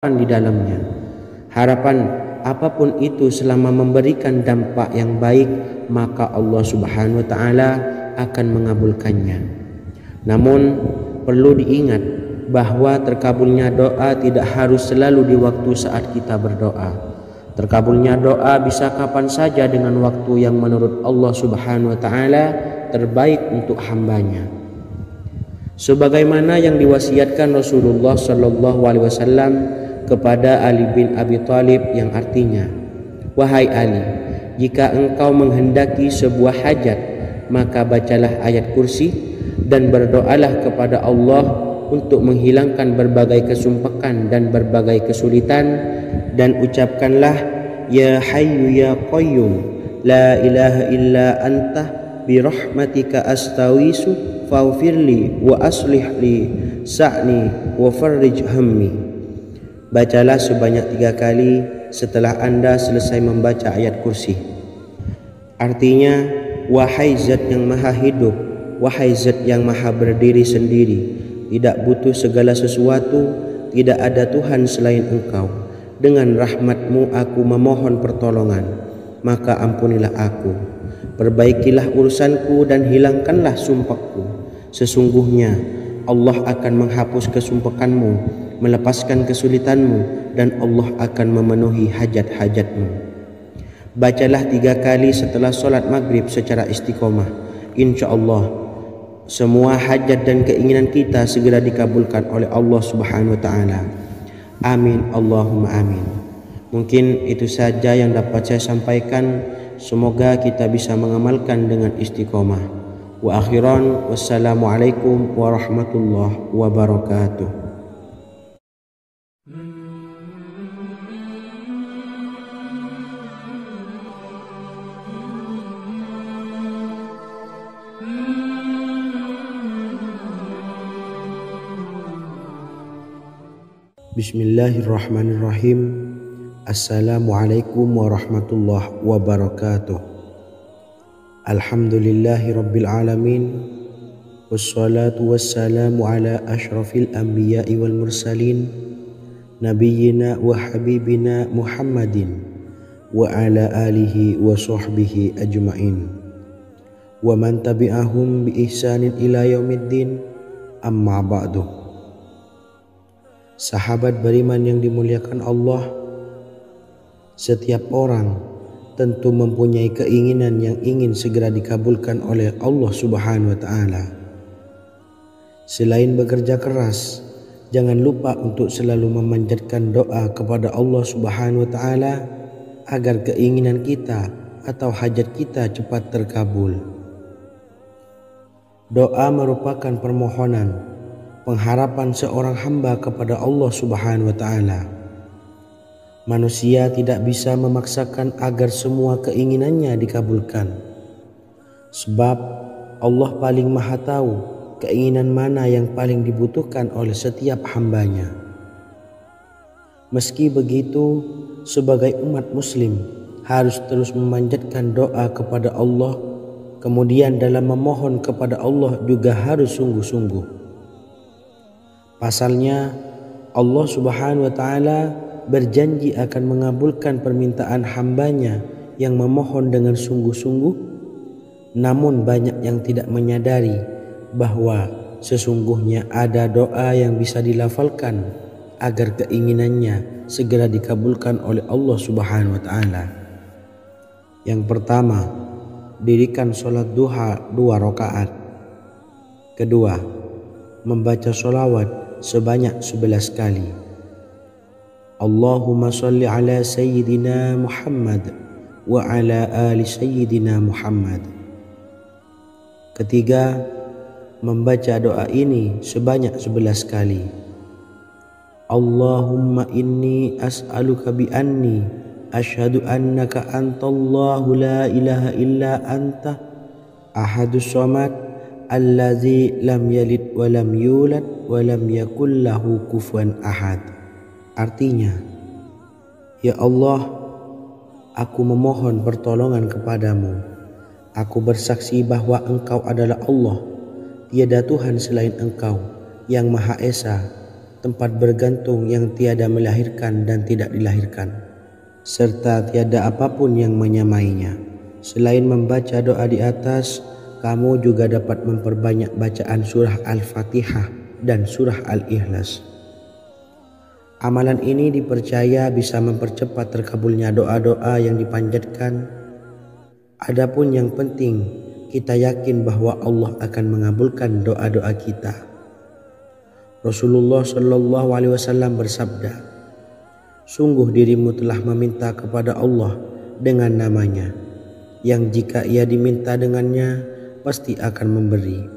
di dalamnya. Harapan apapun itu selama memberikan dampak yang baik, maka Allah Subhanahu wa taala akan mengabulkannya. Namun perlu diingat bahwa terkabulnya doa tidak harus selalu di waktu saat kita berdoa. Terkabulnya doa bisa kapan saja dengan waktu yang menurut Allah Subhanahu wa taala terbaik untuk hambanya. Sebagaimana yang diwasiatkan Rasulullah sallallahu alaihi wasallam kepada Ali bin Abi Thalib, yang artinya, "Wahai Ali, jika engkau menghendaki sebuah hajat, maka bacalah ayat kursi dan berdoalah kepada Allah untuk menghilangkan berbagai kesumpakan dan berbagai kesulitan, dan ucapkanlah, Ya Hayyu Ya Qayyum, La ilaha illa anta birahmatika astawisu faghfirli wa aslih li sa'ni wa farrij hammi." Bacalah sebanyak 3 kali setelah Anda selesai membaca ayat kursi. Artinya, wahai zat yang maha hidup, wahai zat yang maha berdiri sendiri, tidak butuh segala sesuatu, tidak ada Tuhan selain Engkau. Dengan rahmat-Mu aku memohon pertolongan, maka ampunilah aku. Perbaikilah urusanku dan hilangkanlah sumpahku. Sesungguhnya Allah akan menghapus kesumpakanmu, melepaskan kesulitanmu, dan Allah akan memenuhi hajat-hajatmu. Bacalah 3 kali setelah solat maghrib secara istiqomah. Insya Allah semua hajat dan keinginan kita segera dikabulkan oleh Allah Subhanahu wa taala. Amin Allahumma amin. Mungkin itu saja yang dapat saya sampaikan. Semoga kita bisa mengamalkan dengan istiqomah. Wa akhiran, wassalamualaikum warahmatullahi wabarakatuh. Bismillahirrahmanirrahim. Assalamualaikum warahmatullahi wabarakatuh. Alhamdulillahi rabbil alamin. Wassalatu wassalamu ala ashrafil anbiya'i wal mursalin, nabiyyina wa habibina Muhammadin wa ala alihi wa sahbihi ajma'in wa man tabi'ahum bi ihsanin ila yaumiddin, amma ba'du. Sahabat beriman yang dimuliakan Allah, setiap orang tentu mempunyai keinginan yang ingin segera dikabulkan oleh Allah Subhanahu wa taala. Selain bekerja keras, jangan lupa untuk selalu memanjatkan doa kepada Allah Subhanahu wa taala agar keinginan kita atau hajat kita cepat terkabul. Doa merupakan permohonan, pengharapan seorang hamba kepada Allah Subhanahu wa taala. Manusia tidak bisa memaksakan agar semua keinginannya dikabulkan, sebab Allah paling maha tahu keinginan mana yang paling dibutuhkan oleh setiap hambanya. Meski begitu, sebagai umat muslim harus terus memanjatkan doa kepada Allah, kemudian dalam memohon kepada Allah juga harus sungguh-sungguh. Pasalnya Allah Subhanahu wa taala berjanji akan mengabulkan permintaan hambanya yang memohon dengan sungguh-sungguh. Namun banyak yang tidak menyadari bahwa sesungguhnya ada doa yang bisa dilafalkan agar keinginannya segera dikabulkan oleh Allah Subhanahu wa taala. Yang pertama, dirikan sholat duha 2 rakaat. Kedua, membaca sholawat sebanyak 11 kali. Allahumma sholli ala sayyidina Muhammad wa ala ali sayyidina Muhammad. Ketiga, membaca doa ini sebanyak 11 kali. Allahumma inni as'aluka bi anni asyhadu annaka antallahu la ilaha illa anta ahadus samad allazi lam yalid wa lam yulad wa lam yakul lahu kufuwan ahad. Artinya, ya Allah, aku memohon pertolongan kepadamu. Aku bersaksi bahwa Engkau adalah Allah, tiada Tuhan selain Engkau yang Maha Esa, tempat bergantung yang tiada melahirkan dan tidak dilahirkan, serta tiada apapun yang menyamainya. Selain membaca doa di atas, kamu juga dapat memperbanyak bacaan surah Al-Fatihah dan surah Al-Ikhlas. Amalan ini dipercaya bisa mempercepat terkabulnya doa-doa yang dipanjatkan. Adapun yang penting, kita yakin bahwa Allah akan mengabulkan doa-doa kita. Rasulullah Shallallahu Alaihi Wasallam bersabda, "Sungguh dirimu telah meminta kepada Allah dengan namanya, yang jika ia diminta dengannya, pasti akan memberi,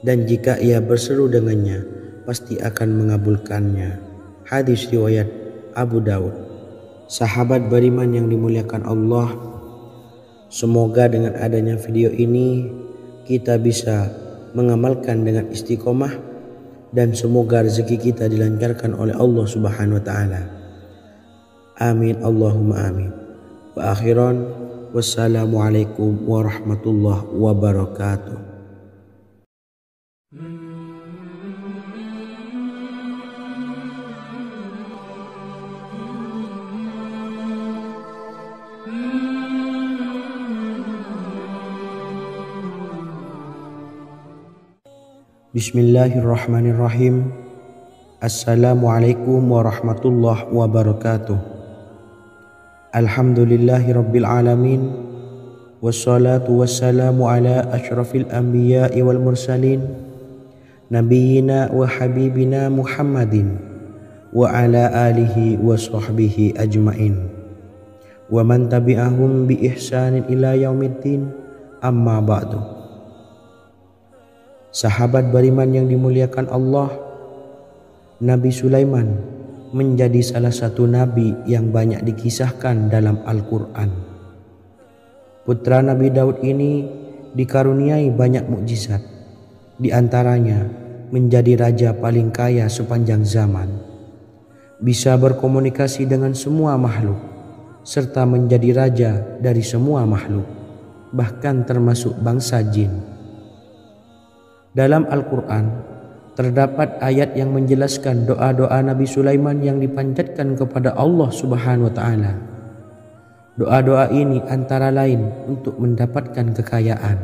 dan jika ia berseru dengannya, pasti akan mengabulkannya." Hadis riwayat Abu Daud. Sahabat beriman yang dimuliakan Allah, semoga dengan adanya video ini kita bisa mengamalkan dengan istiqomah, dan semoga rezeki kita dilancarkan oleh Allah Subhanahu wa taala. Amin Allahumma amin. Wa akhiran, wassalamualaikum warahmatullahi wabarakatuh. Bismillahirrahmanirrahim. Assalamualaikum warahmatullahi wabarakatuh. Alhamdulillahi rabbil alamin. Wassalatu wassalamu ala ashrafil anbiya'i wal mursalin, nabiyyina wa habibina Muhammadin wa ala alihi wa sahbihi ajmain, wa man tabi'ahum bi ihsanin ila yaumiddin, amma ba'du. Sahabat beriman yang dimuliakan Allah, Nabi Sulaiman menjadi salah satu nabi yang banyak dikisahkan dalam Al-Quran. Putra Nabi Daud ini dikaruniai banyak mukjizat, di antaranya menjadi raja paling kaya sepanjang zaman, bisa berkomunikasi dengan semua makhluk, serta menjadi raja dari semua makhluk, bahkan termasuk bangsa jin. Dalam Al-Quran terdapat ayat yang menjelaskan doa-doa Nabi Sulaiman yang dipanjatkan kepada Allah Subhanahu wa taala. Doa-doa ini antara lain untuk mendapatkan kekayaan.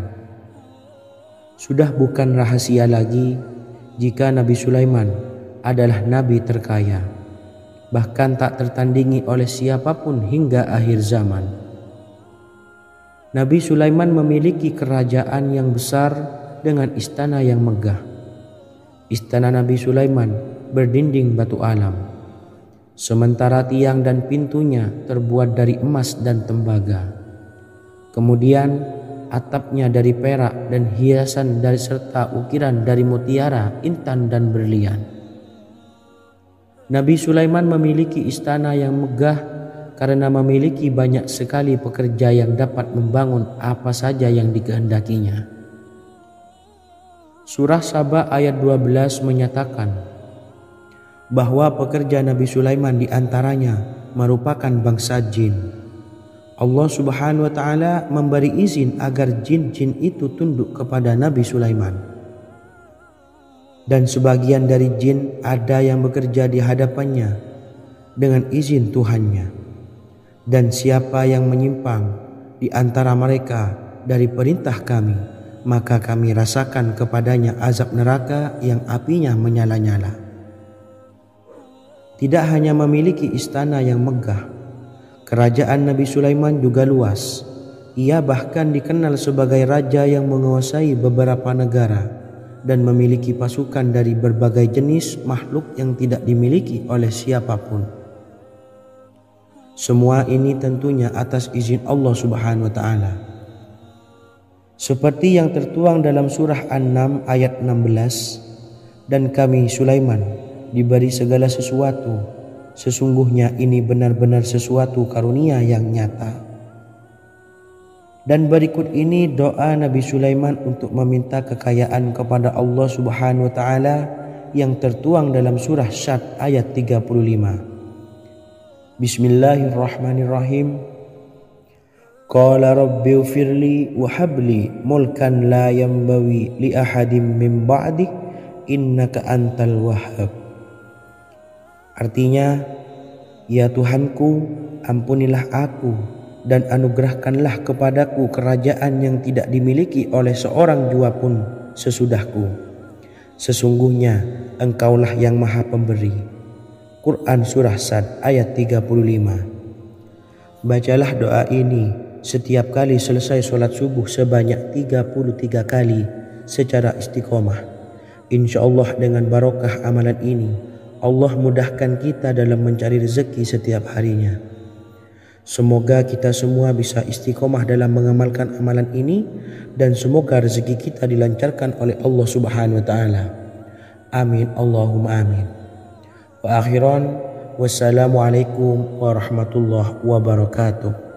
Sudah bukan rahasia lagi jika Nabi Sulaiman adalah nabi terkaya, bahkan tak tertandingi oleh siapapun hingga akhir zaman. Nabi Sulaiman memiliki kerajaan yang besar dengan istana yang megah. Istana Nabi Sulaiman berdinding batu alam, sementara tiang dan pintunya terbuat dari emas dan tembaga. Kemudian atapnya dari perak dan hiasan dari serta ukiran dari mutiara, intan dan berlian. Nabi Sulaiman memiliki istana yang megah karena memiliki banyak sekali pekerja yang dapat membangun apa saja yang dikehendakinya. Surah Saba ayat 12 menyatakan bahwa pekerja Nabi Sulaiman diantaranya merupakan bangsa jin. Allah Subhanahu wa taala memberi izin agar jin-jin itu tunduk kepada Nabi Sulaiman. Dan sebagian dari jin ada yang bekerja di hadapannya dengan izin Tuhannya. Dan siapa yang menyimpang di antara mereka dari perintah kami, maka kami rasakan kepadanya azab neraka yang apinya menyala-nyala. Tidak hanya memiliki istana yang megah, kerajaan Nabi Sulaiman juga luas. Ia bahkan dikenal sebagai raja yang menguasai beberapa negara dan memiliki pasukan dari berbagai jenis makhluk yang tidak dimiliki oleh siapapun. Semua ini tentunya atas izin Allah Subhanahu wa taala. Seperti yang tertuang dalam surah An-Naml ayat 16, dan kami Sulaiman diberi segala sesuatu, sesungguhnya ini benar-benar sesuatu karunia yang nyata. Dan berikut ini doa Nabi Sulaiman untuk meminta kekayaan kepada Allah Subhanahu wa taala yang tertuang dalam surah Syad ayat 35. Bismillahirrahmanirrahim. Qala rabbi ighfirli wa habli mulkan la yanbawi li ahadin min ba'di innaka antal wahhab. Artinya, ya Tuhanku, ampunilah aku dan anugerahkanlah kepadaku kerajaan yang tidak dimiliki oleh seorang jua pun sesudahku. Sesungguhnya Engkaulah yang Maha Pemberi. Quran Surah Sad ayat 35. Bacalah doa ini setiap kali selesai sholat subuh sebanyak 33 kali secara istiqomah. Insya Allah dengan barokah amalan ini, Allah mudahkan kita dalam mencari rezeki setiap harinya. Semoga kita semua bisa istiqomah dalam mengamalkan amalan ini, dan semoga rezeki kita dilancarkan oleh Allah Subhanahu wa taala. Amin Allahumma amin. Wa akhiran, wassalamualaikum warahmatullahi wabarakatuh.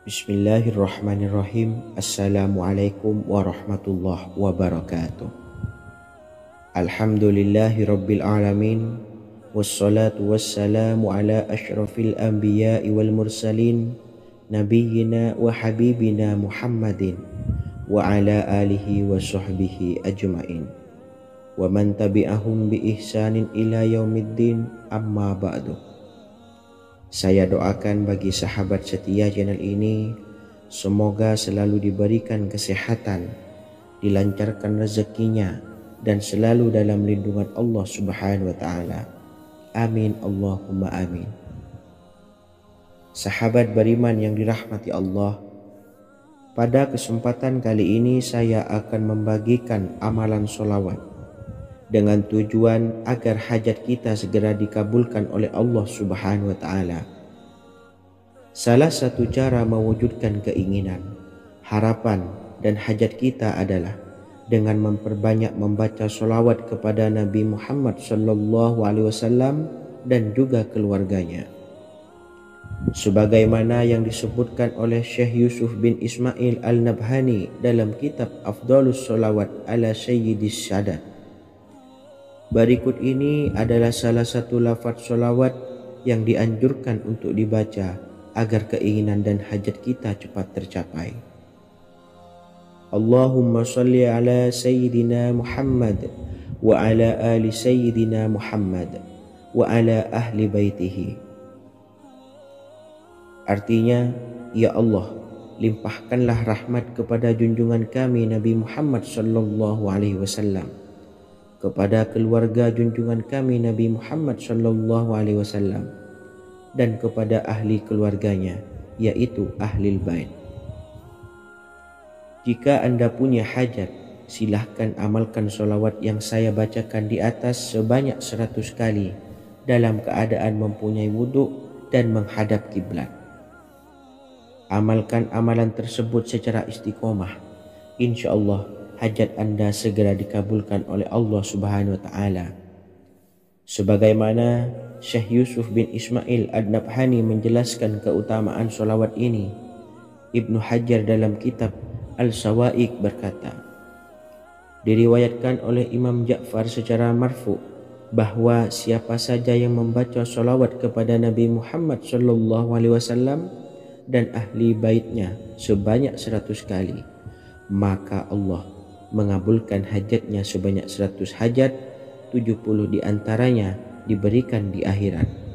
Bismillahirrahmanirrahim. Assalamualaikum warahmatullahi wabarakatuh. Alhamdulillahi rabbil alamin. Wassalatu wassalamu ala ashrafil anbiya'i wal mursalin, nabiyyina wa habibina Muhammadin wa ala alihi wa sahbihi ajma'in, wa man tabi'ahum bi ihsanin ila yaumiddin, amma ba'du. Saya doakan bagi sahabat setia channel ini, semoga selalu diberikan kesehatan, dilancarkan rezekinya, dan selalu dalam lindungan Allah Subhanahu wa taala. Amin Allahumma amin. Sahabat beriman yang dirahmati Allah, pada kesempatan kali ini saya akan membagikan amalan sholawat dengan tujuan agar hajat kita segera dikabulkan oleh Allah Subhanahu wa taala. Salah satu cara mewujudkan keinginan, harapan, dan hajat kita adalah dengan memperbanyak membaca sholawat kepada Nabi Muhammad SAW dan juga keluarganya. Sebagaimana yang disebutkan oleh Syekh Yusuf bin Ismail Al-Nabhani dalam kitab Afdhalus Sholawat ala Sayyidis Sadat. Berikut ini adalah salah satu lafaz sholawat yang dianjurkan untuk dibaca agar keinginan dan hajat kita cepat tercapai. Allahumma salli ala Sayyidina Muhammad wa ala ali Sayyidina Muhammad wa ala ahli baitihi. Artinya, ya Allah, limpahkanlah rahmat kepada junjungan kami Nabi Muhammad SAW, kepada keluarga junjungan kami Nabi Muhammad SAW, dan kepada ahli keluarganya, yaitu ahlil bait. Jika Anda punya hajat, silahkan amalkan sholawat yang saya bacakan di atas sebanyak 100 kali dalam keadaan mempunyai wudhu dan menghadap kiblat. Amalkan amalan tersebut secara istiqomah. Insya Allah hajat Anda segera dikabulkan oleh Allah Subhanahu wa taala. Sebagaimana Syekh Yusuf bin Ismail Ad-Nabhani menjelaskan keutamaan sholawat ini, Ibnu Hajar dalam kitab Al-Sawa'iq berkata, diriwayatkan oleh Imam Ja'far secara marfu bahwa siapa saja yang membaca sholawat kepada Nabi Muhammad SAW dan ahli baitnya sebanyak 100 kali, maka Allah mengabulkan hajatnya sebanyak 100 hajat, 70 diantaranya diberikan di akhirat.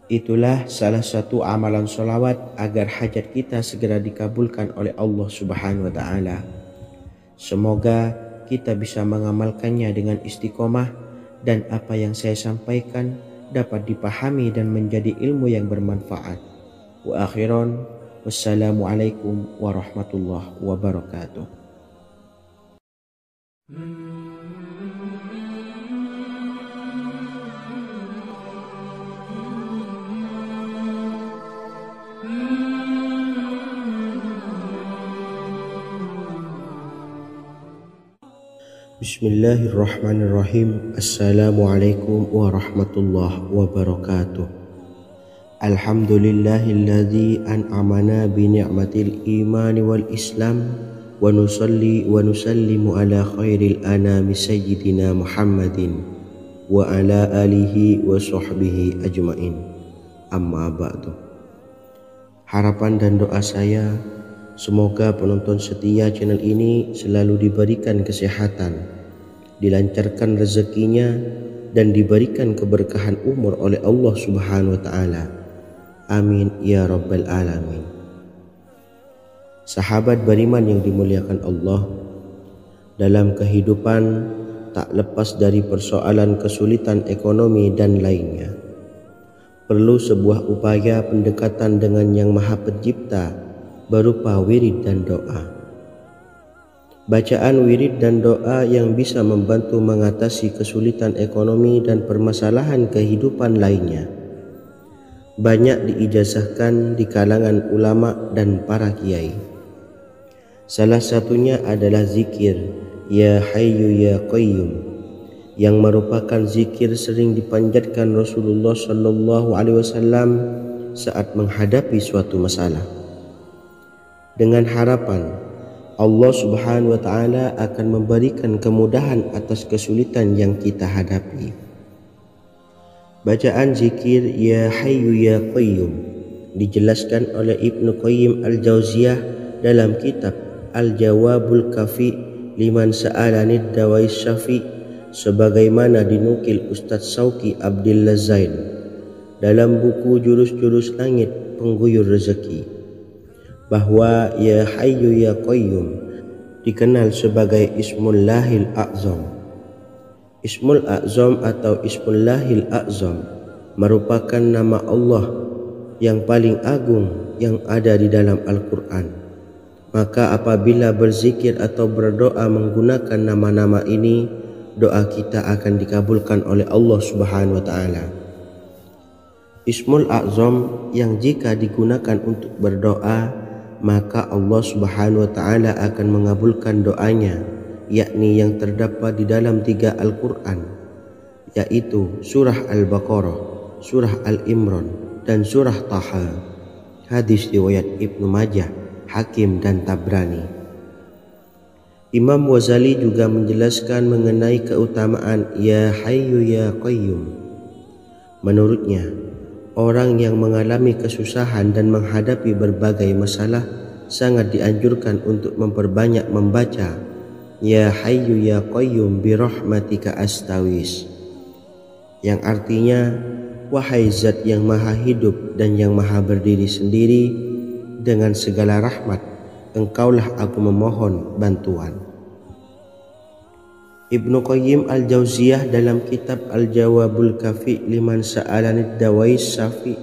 Itulah salah satu amalan sholawat agar hajat kita segera dikabulkan oleh Allah Subhanahu wa taala. Semoga kita bisa mengamalkannya dengan istiqomah, dan apa yang saya sampaikan dapat dipahami dan menjadi ilmu yang bermanfaat. Wa akhiran, wassalamualaikum warahmatullahi wabarakatuh. Bismillahirrahmanirrahim. Assalamualaikum warahmatullahi wabarakatuh. Alhamdulillahilladzi an'amana bi ni'matil imani wal islam, wa nusalli wa nusallimu ala khairil anami sayyidina Muhammadin wa ala alihi wa sahbihi ajmain. Amma ba'du. Harapan dan doa saya, semoga penonton setia channel ini selalu diberikan kesehatan, dilancarkan rezekinya, dan diberikan keberkahan umur oleh Allah Subhanahu wa Ta'ala. Amin ya Rabbal Alamin. Sahabat beriman yang dimuliakan Allah, dalam kehidupan tak lepas dari persoalan kesulitan ekonomi dan lainnya. Perlu sebuah upaya pendekatan dengan Yang Maha Pencipta berupa wirid dan doa. Bacaan wirid dan doa yang bisa membantu mengatasi kesulitan ekonomi dan permasalahan kehidupan lainnya banyak diijazahkan di kalangan ulama dan para kiai. Salah satunya adalah zikir Ya Hayyu Ya Qayyum, yang merupakan zikir sering dipanjatkan Rasulullah SAW saat menghadapi suatu masalah, dengan harapan Allah Subhanahu wa Ta'ala akan memberikan kemudahan atas kesulitan yang kita hadapi. Bacaan zikir Ya Hayyu Ya Qayyum dijelaskan oleh Ibnu Qayyim Al-Jauziyah dalam kitab Al-Jawabul Kafi liman sa'alanid dawais syafi, sebagaimana dinukil Ustadz Sauki Abdillah Zain dalam buku Jurus-Jurus Langit Pengguyur Rezeki, bahwa Ya Hayyu Ya Qayyum dikenal sebagai Ismullahil A'zam. Ismul A'zam atau Ismullahil A'zam merupakan nama Allah yang paling agung yang ada di dalam Al-Quran. Maka apabila berzikir atau berdoa menggunakan nama-nama ini, doa kita akan dikabulkan oleh Allah Subhanahu wa Ta'ala. Ismul A'zam yang jika digunakan untuk berdoa, maka Allah Subhanahu wa Ta'ala akan mengabulkan doanya, yakni yang terdapat di dalam 3 Al-Quran, yaitu surah Al-Baqarah, surah Al-Imran, dan surah Taha. Hadis riwayat Ibnu Majah, Hakim, dan Tabrani. Imam Ghazali juga menjelaskan mengenai keutamaan Ya Hayyu Ya Qayyum. Menurutnya, orang yang mengalami kesusahan dan menghadapi berbagai masalah sangat dianjurkan untuk memperbanyak membaca Ya Hayyu Ya Qayyum bi rahmatika astawis, yang artinya, wahai zat yang maha hidup dan yang maha berdiri sendiri, dengan segala rahmat engkaulah aku memohon bantuan. Ibnu Qayyim Al-Jauziyah dalam kitab Al-Jawabul Kafi liman sa'alanid dawais syafi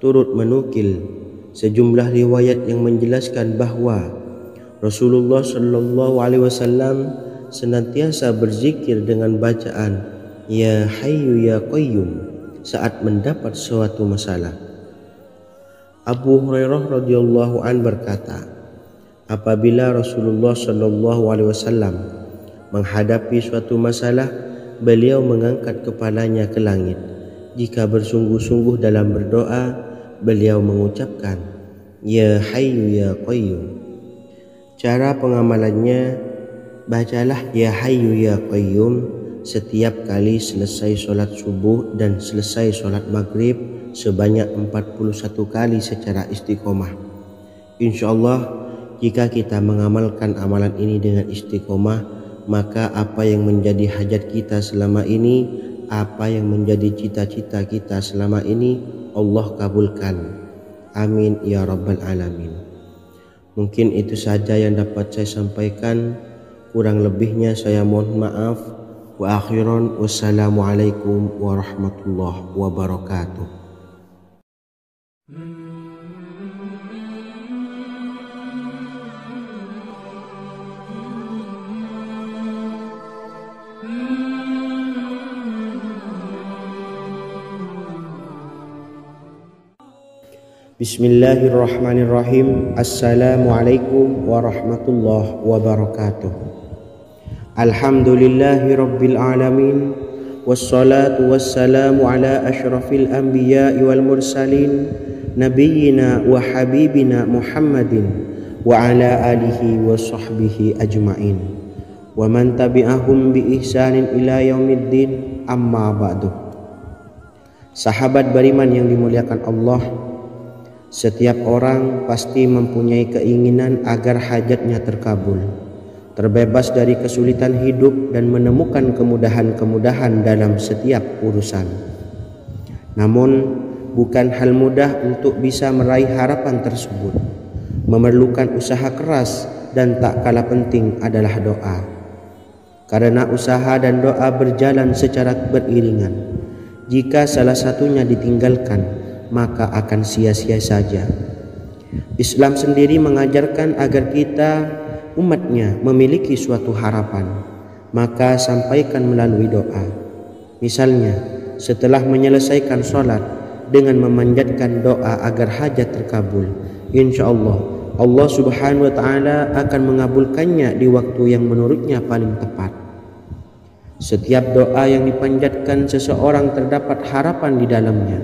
turut menukil sejumlah riwayat yang menjelaskan bahwa Rasulullah SAW senantiasa berzikir dengan bacaan Ya Hayyu Ya Qayyum saat mendapat suatu masalah. Abu Hurairah radhiyallahu an berkata, apabila Rasulullah SAW menghadapi suatu masalah, beliau mengangkat kepalanya ke langit. Jika bersungguh-sungguh dalam berdoa, beliau mengucapkan Ya Hayyu Ya Qayyum. Cara pengamalannya, bacalah Ya Hayyu Ya Qayyum setiap kali selesai sholat subuh dan selesai sholat maghrib sebanyak 41 kali secara istiqomah. Insyaallah, jika kita mengamalkan amalan ini dengan istiqomah, maka apa yang menjadi hajat kita selama ini, apa yang menjadi cita-cita kita selama ini, Allah kabulkan. Amin ya Rabbal Alamin. Mungkin itu saja yang dapat saya sampaikan. Kurang lebihnya saya mohon maaf. Wa akhiran, wassalamualaikum warahmatullahi wabarakatuh. Bismillahirrahmanirrahim. Assalamualaikum warahmatullahi wabarakatuh. Alhamdulillahi rabbil alamin, wassalatu wassalamu ala asyrafil anbiya'i wal mursalin, nabiyyina wa habibina Muhammadin wa ala alihi wa sahbihi ajma'in wa man tabi'ahum bi ihsanin ila yaumiddin. amma ba'du. Sahabat beriman yang dimuliakan Allah, setiap orang pasti mempunyai keinginan agar hajatnya terkabul, terbebas dari kesulitan hidup dan menemukan kemudahan-kemudahan dalam setiap urusan. Namun bukan hal mudah untuk bisa meraih harapan tersebut. Memerlukan usaha keras dan tak kalah penting adalah doa. Karena usaha dan doa berjalan secara beriringan. Jika salah satunya ditinggalkan, maka akan sia-sia saja. Islam sendiri mengajarkan agar kita umatnya memiliki suatu harapan, maka sampaikan melalui doa. Misalnya, setelah menyelesaikan sholat dengan memanjatkan doa agar hajat terkabul, insya Allah Subhanahu wa ta'ala akan mengabulkannya di waktu yang menurutnya paling tepat. Setiap doa yang dipanjatkan seseorang terdapat harapan di dalamnya.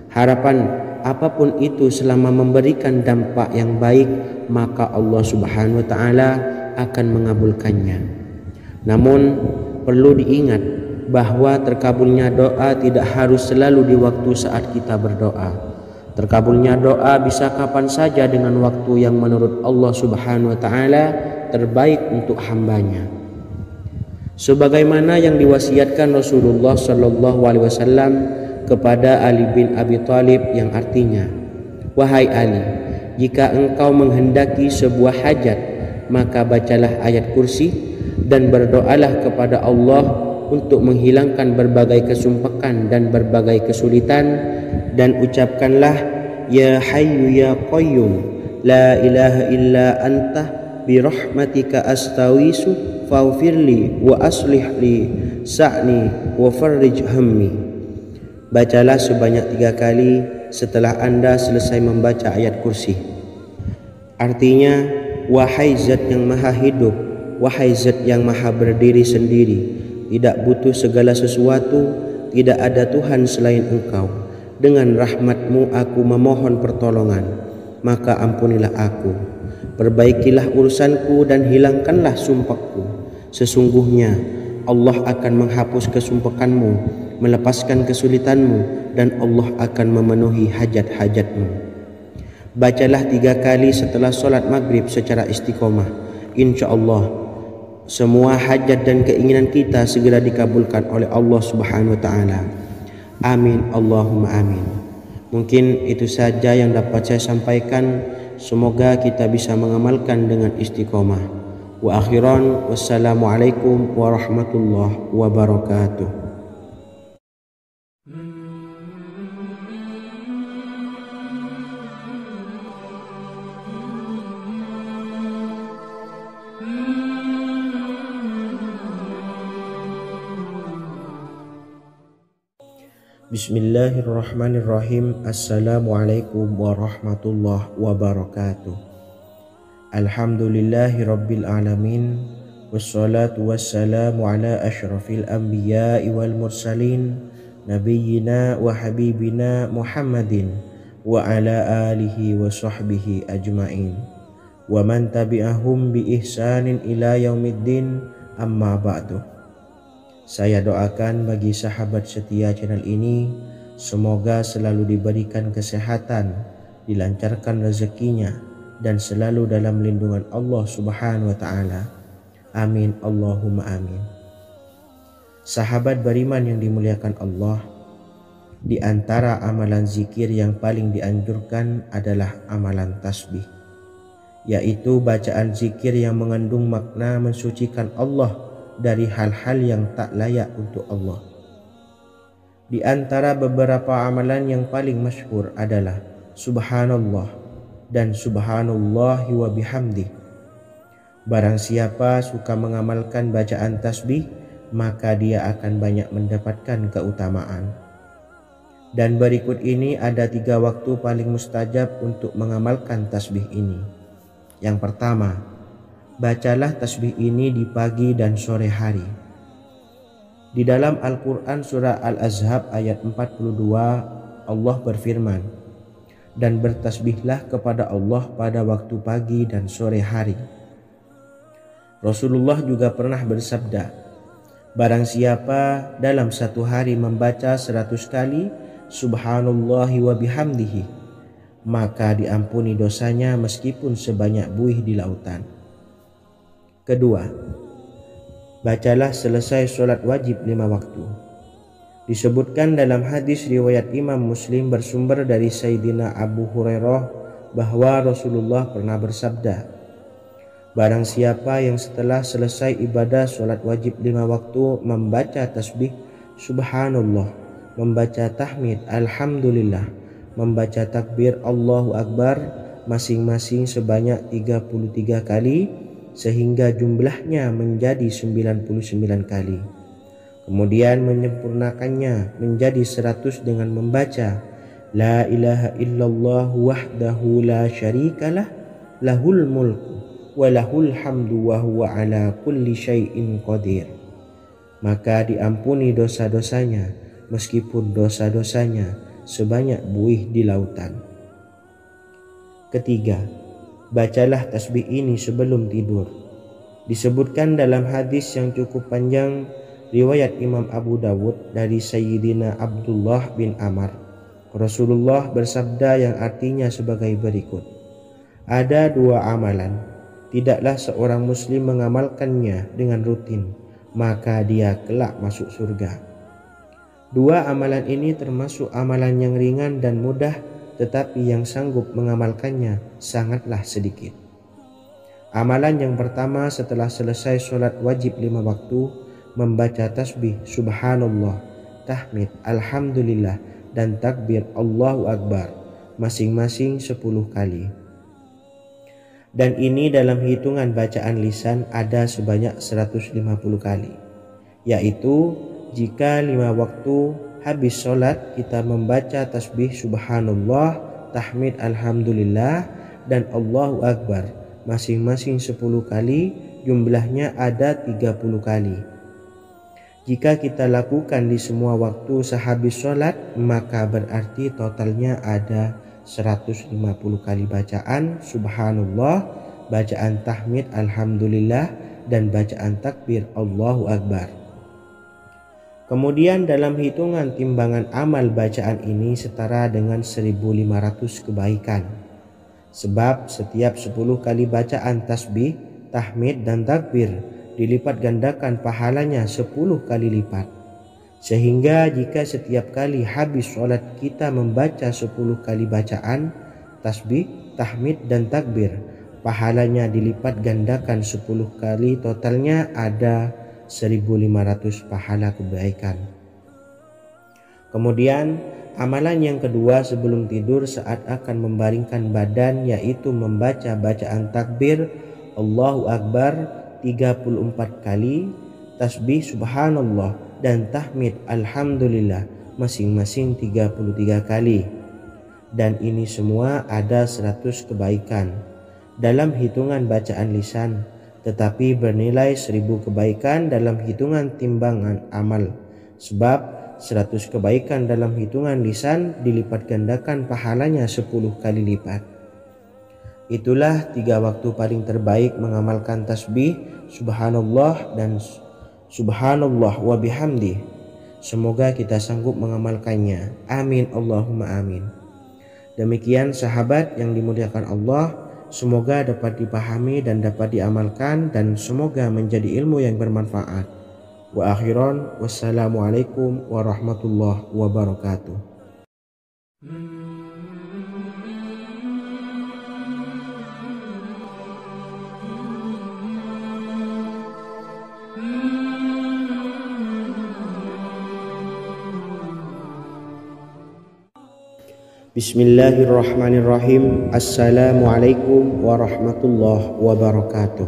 Harapan apapun itu selama memberikan dampak yang baik, maka Allah Subhanahu wa ta'ala akan mengabulkannya. Namun perlu diingat bahwa terkabulnya doa tidak harus selalu di waktu saat kita berdoa. Terkabulnya doa bisa kapan saja dengan waktu yang menurut Allah Subhanahu wa ta'ala terbaik untuk hambanya. Sebagaimana yang diwasiatkan Rasulullah sallallahu alaihi wasallam kepada Ali bin Abi Thalib, yang artinya, "Wahai Ali, jika engkau menghendaki sebuah hajat, maka bacalah ayat kursi dan berdoalah kepada Allah untuk menghilangkan berbagai kesumpakan dan berbagai kesulitan, dan ucapkanlah, Ya Hayyu Ya Qayyum, La ilaha illa anta, birahmatika astawisu, faghfirli wa aslih li sa'ni wa farrij hammi." Bacalah sebanyak 3 kali setelah Anda selesai membaca ayat kursi. Artinya, wahai zat yang maha hidup, wahai zat yang maha berdiri sendiri, tidak butuh segala sesuatu, tidak ada Tuhan selain Engkau. Dengan rahmat-Mu aku memohon pertolongan, maka ampunilah aku. Perbaikilah urusanku dan hilangkanlah sumpahku. Sesungguhnya Allah akan menghapus kesumpahanmu, melepaskan kesulitanmu, dan Allah akan memenuhi hajat-hajatmu. Bacalah 3 kali setelah sholat maghrib secara istiqomah. Insya Allah semua hajat dan keinginan kita segera dikabulkan oleh Allah Subhanahu wa ta'ala. Amin Allahumma amin. Mungkin itu saja yang dapat saya sampaikan. Semoga kita bisa mengamalkan dengan istiqomah. Wa akhiran, wassalamualaikum warahmatullahi wabarakatuh. Bismillahirrahmanirrahim. Assalamualaikum warahmatullahi wabarakatuh. Alhamdulillahi rabbil alamin, wassalatu wassalamu ala ashrafil anbiya'i wal mursalin, nabiyyina wa habibina Muhammadin wa ala alihi wa sahbihi ajma'in, wa man tabi'ahum bi ihsanin ila yaumiddin, amma ba'du. Saya doakan bagi sahabat setia channel ini, semoga selalu diberikan kesehatan, dilancarkan rezekinya, dan selalu dalam lindungan Allah Subhanahu wa ta'ala. Amin Allahumma amin. Sahabat beriman yang dimuliakan Allah, di antara amalan zikir yang paling dianjurkan adalah amalan tasbih, yaitu bacaan zikir yang mengandung makna mensucikan Allah dari hal-hal yang tak layak untuk Allah. Di antara beberapa amalan yang paling masyhur adalah Subhanallah dan Subhanallahi wa bihamdih. Barang siapa suka mengamalkan bacaan tasbih, maka dia akan banyak mendapatkan keutamaan. Dan berikut ini ada 3 waktu paling mustajab untuk mengamalkan tasbih ini. Yang pertama, bacalah tasbih ini di pagi dan sore hari. Di dalam Al-Quran surah Al-Ahzab ayat 42, Allah berfirman, "Dan bertasbihlah kepada Allah pada waktu pagi dan sore hari." Rasulullah juga pernah bersabda, Barang siapa dalam satu hari membaca 100 kali Subhanallahi wa bihamdihi, maka diampuni dosanya meskipun sebanyak buih di lautan. Kedua, bacalah selesai sholat wajib 5 waktu. Disebutkan dalam hadis riwayat Imam Muslim bersumber dari Sayyidina Abu Hurairah bahwa Rasulullah pernah bersabda, barang siapa yang setelah selesai ibadah sholat wajib 5 waktu membaca tasbih subhanallah, membaca tahmid alhamdulillah, membaca takbir Allahu Akbar masing-masing sebanyak 33 kali sehingga jumlahnya menjadi 99 kali. Kemudian menyempurnakannya menjadi 100 dengan membaca La ilaha illallah wahdahu la syarikalah lahul mulku wa lahul hamdu wa huwa ala kulli syai'in qadir. Maka diampuni dosa-dosanya meskipun dosa-dosanya sebanyak buih di lautan. Ketiga, bacalah tasbih ini sebelum tidur. Disebutkan dalam hadis yang cukup panjang riwayat Imam Abu Dawud dari Sayyidina Abdullah bin Amr, Rasulullah bersabda yang artinya sebagai berikut, ada 2 amalan, tidaklah seorang muslim mengamalkannya dengan rutin, maka dia kelak masuk surga. 2 amalan ini termasuk amalan yang ringan dan mudah, tetapi yang sanggup mengamalkannya sangatlah sedikit. Amalan yang pertama setelah selesai sholat wajib 5 waktu, membaca tasbih subhanallah, tahmid alhamdulillah, dan takbir Allahu Akbar masing-masing 10 kali. Dan ini dalam hitungan bacaan lisan ada sebanyak 150 kali, yaitu jika 5 waktu habis sholat kita membaca tasbih subhanallah, tahmid alhamdulillah, dan Allahu Akbar masing-masing 10 kali, jumlahnya ada 30 kali. Jika kita lakukan di semua waktu sehabis sholat, maka berarti totalnya ada 150 kali bacaan subhanallah, bacaan tahmid alhamdulillah, dan bacaan takbir Allahu Akbar. Kemudian dalam hitungan timbangan amal bacaan ini setara dengan 1500 kebaikan. Sebab setiap 10 kali bacaan tasbih, tahmid, dan takbir dilipat gandakan pahalanya 10 kali lipat. Sehingga jika setiap kali habis sholat kita membaca 10 kali bacaan tasbih, tahmid, dan takbir, pahalanya dilipat gandakan 10 kali, totalnya ada 1500 pahala kebaikan. Kemudian amalan yang kedua sebelum tidur saat akan membaringkan badan, yaitu membaca bacaan takbir Allahu Akbar 34 kali, tasbih subhanallah, dan tahmid alhamdulillah masing-masing 33 kali. Dan ini semua ada 100 kebaikan dalam hitungan bacaan lisan, tetapi bernilai 1000 kebaikan dalam hitungan timbangan amal. Sebab 100 kebaikan dalam hitungan lisan dilipat gandakan pahalanya 10 kali lipat. Itulah 3 waktu paling terbaik mengamalkan tasbih subhanallah dan subhanallah wa bihamdi. Semoga kita sanggup mengamalkannya. Amin Allahumma amin. Demikian sahabat yang dimuliakan Allah, semoga dapat dipahami dan dapat diamalkan, dan semoga menjadi ilmu yang bermanfaat. Wa akhiran, wassalamualaikum warahmatullahi wabarakatuh. Bismillahirrahmanirrahim. Assalamualaikum warahmatullahi wabarakatuh.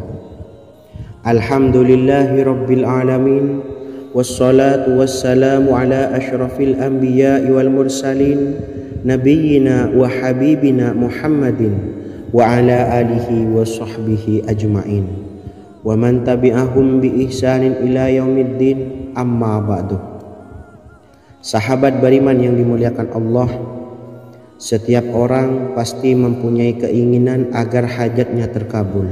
Alhamdulillahi rabbil alamin, wassalatu wassalamu ala ashrafil anbiya'i wal mursalin, nabiyyina wa habibina Muhammadin wa ala alihi wa sahbihi ajma'in, wa man tabi'ahum bi ihsanin ila yaumiddin, amma ba'du. Sahabat beriman yang dimuliakan Allah, setiap orang pasti mempunyai keinginan agar hajatnya terkabul.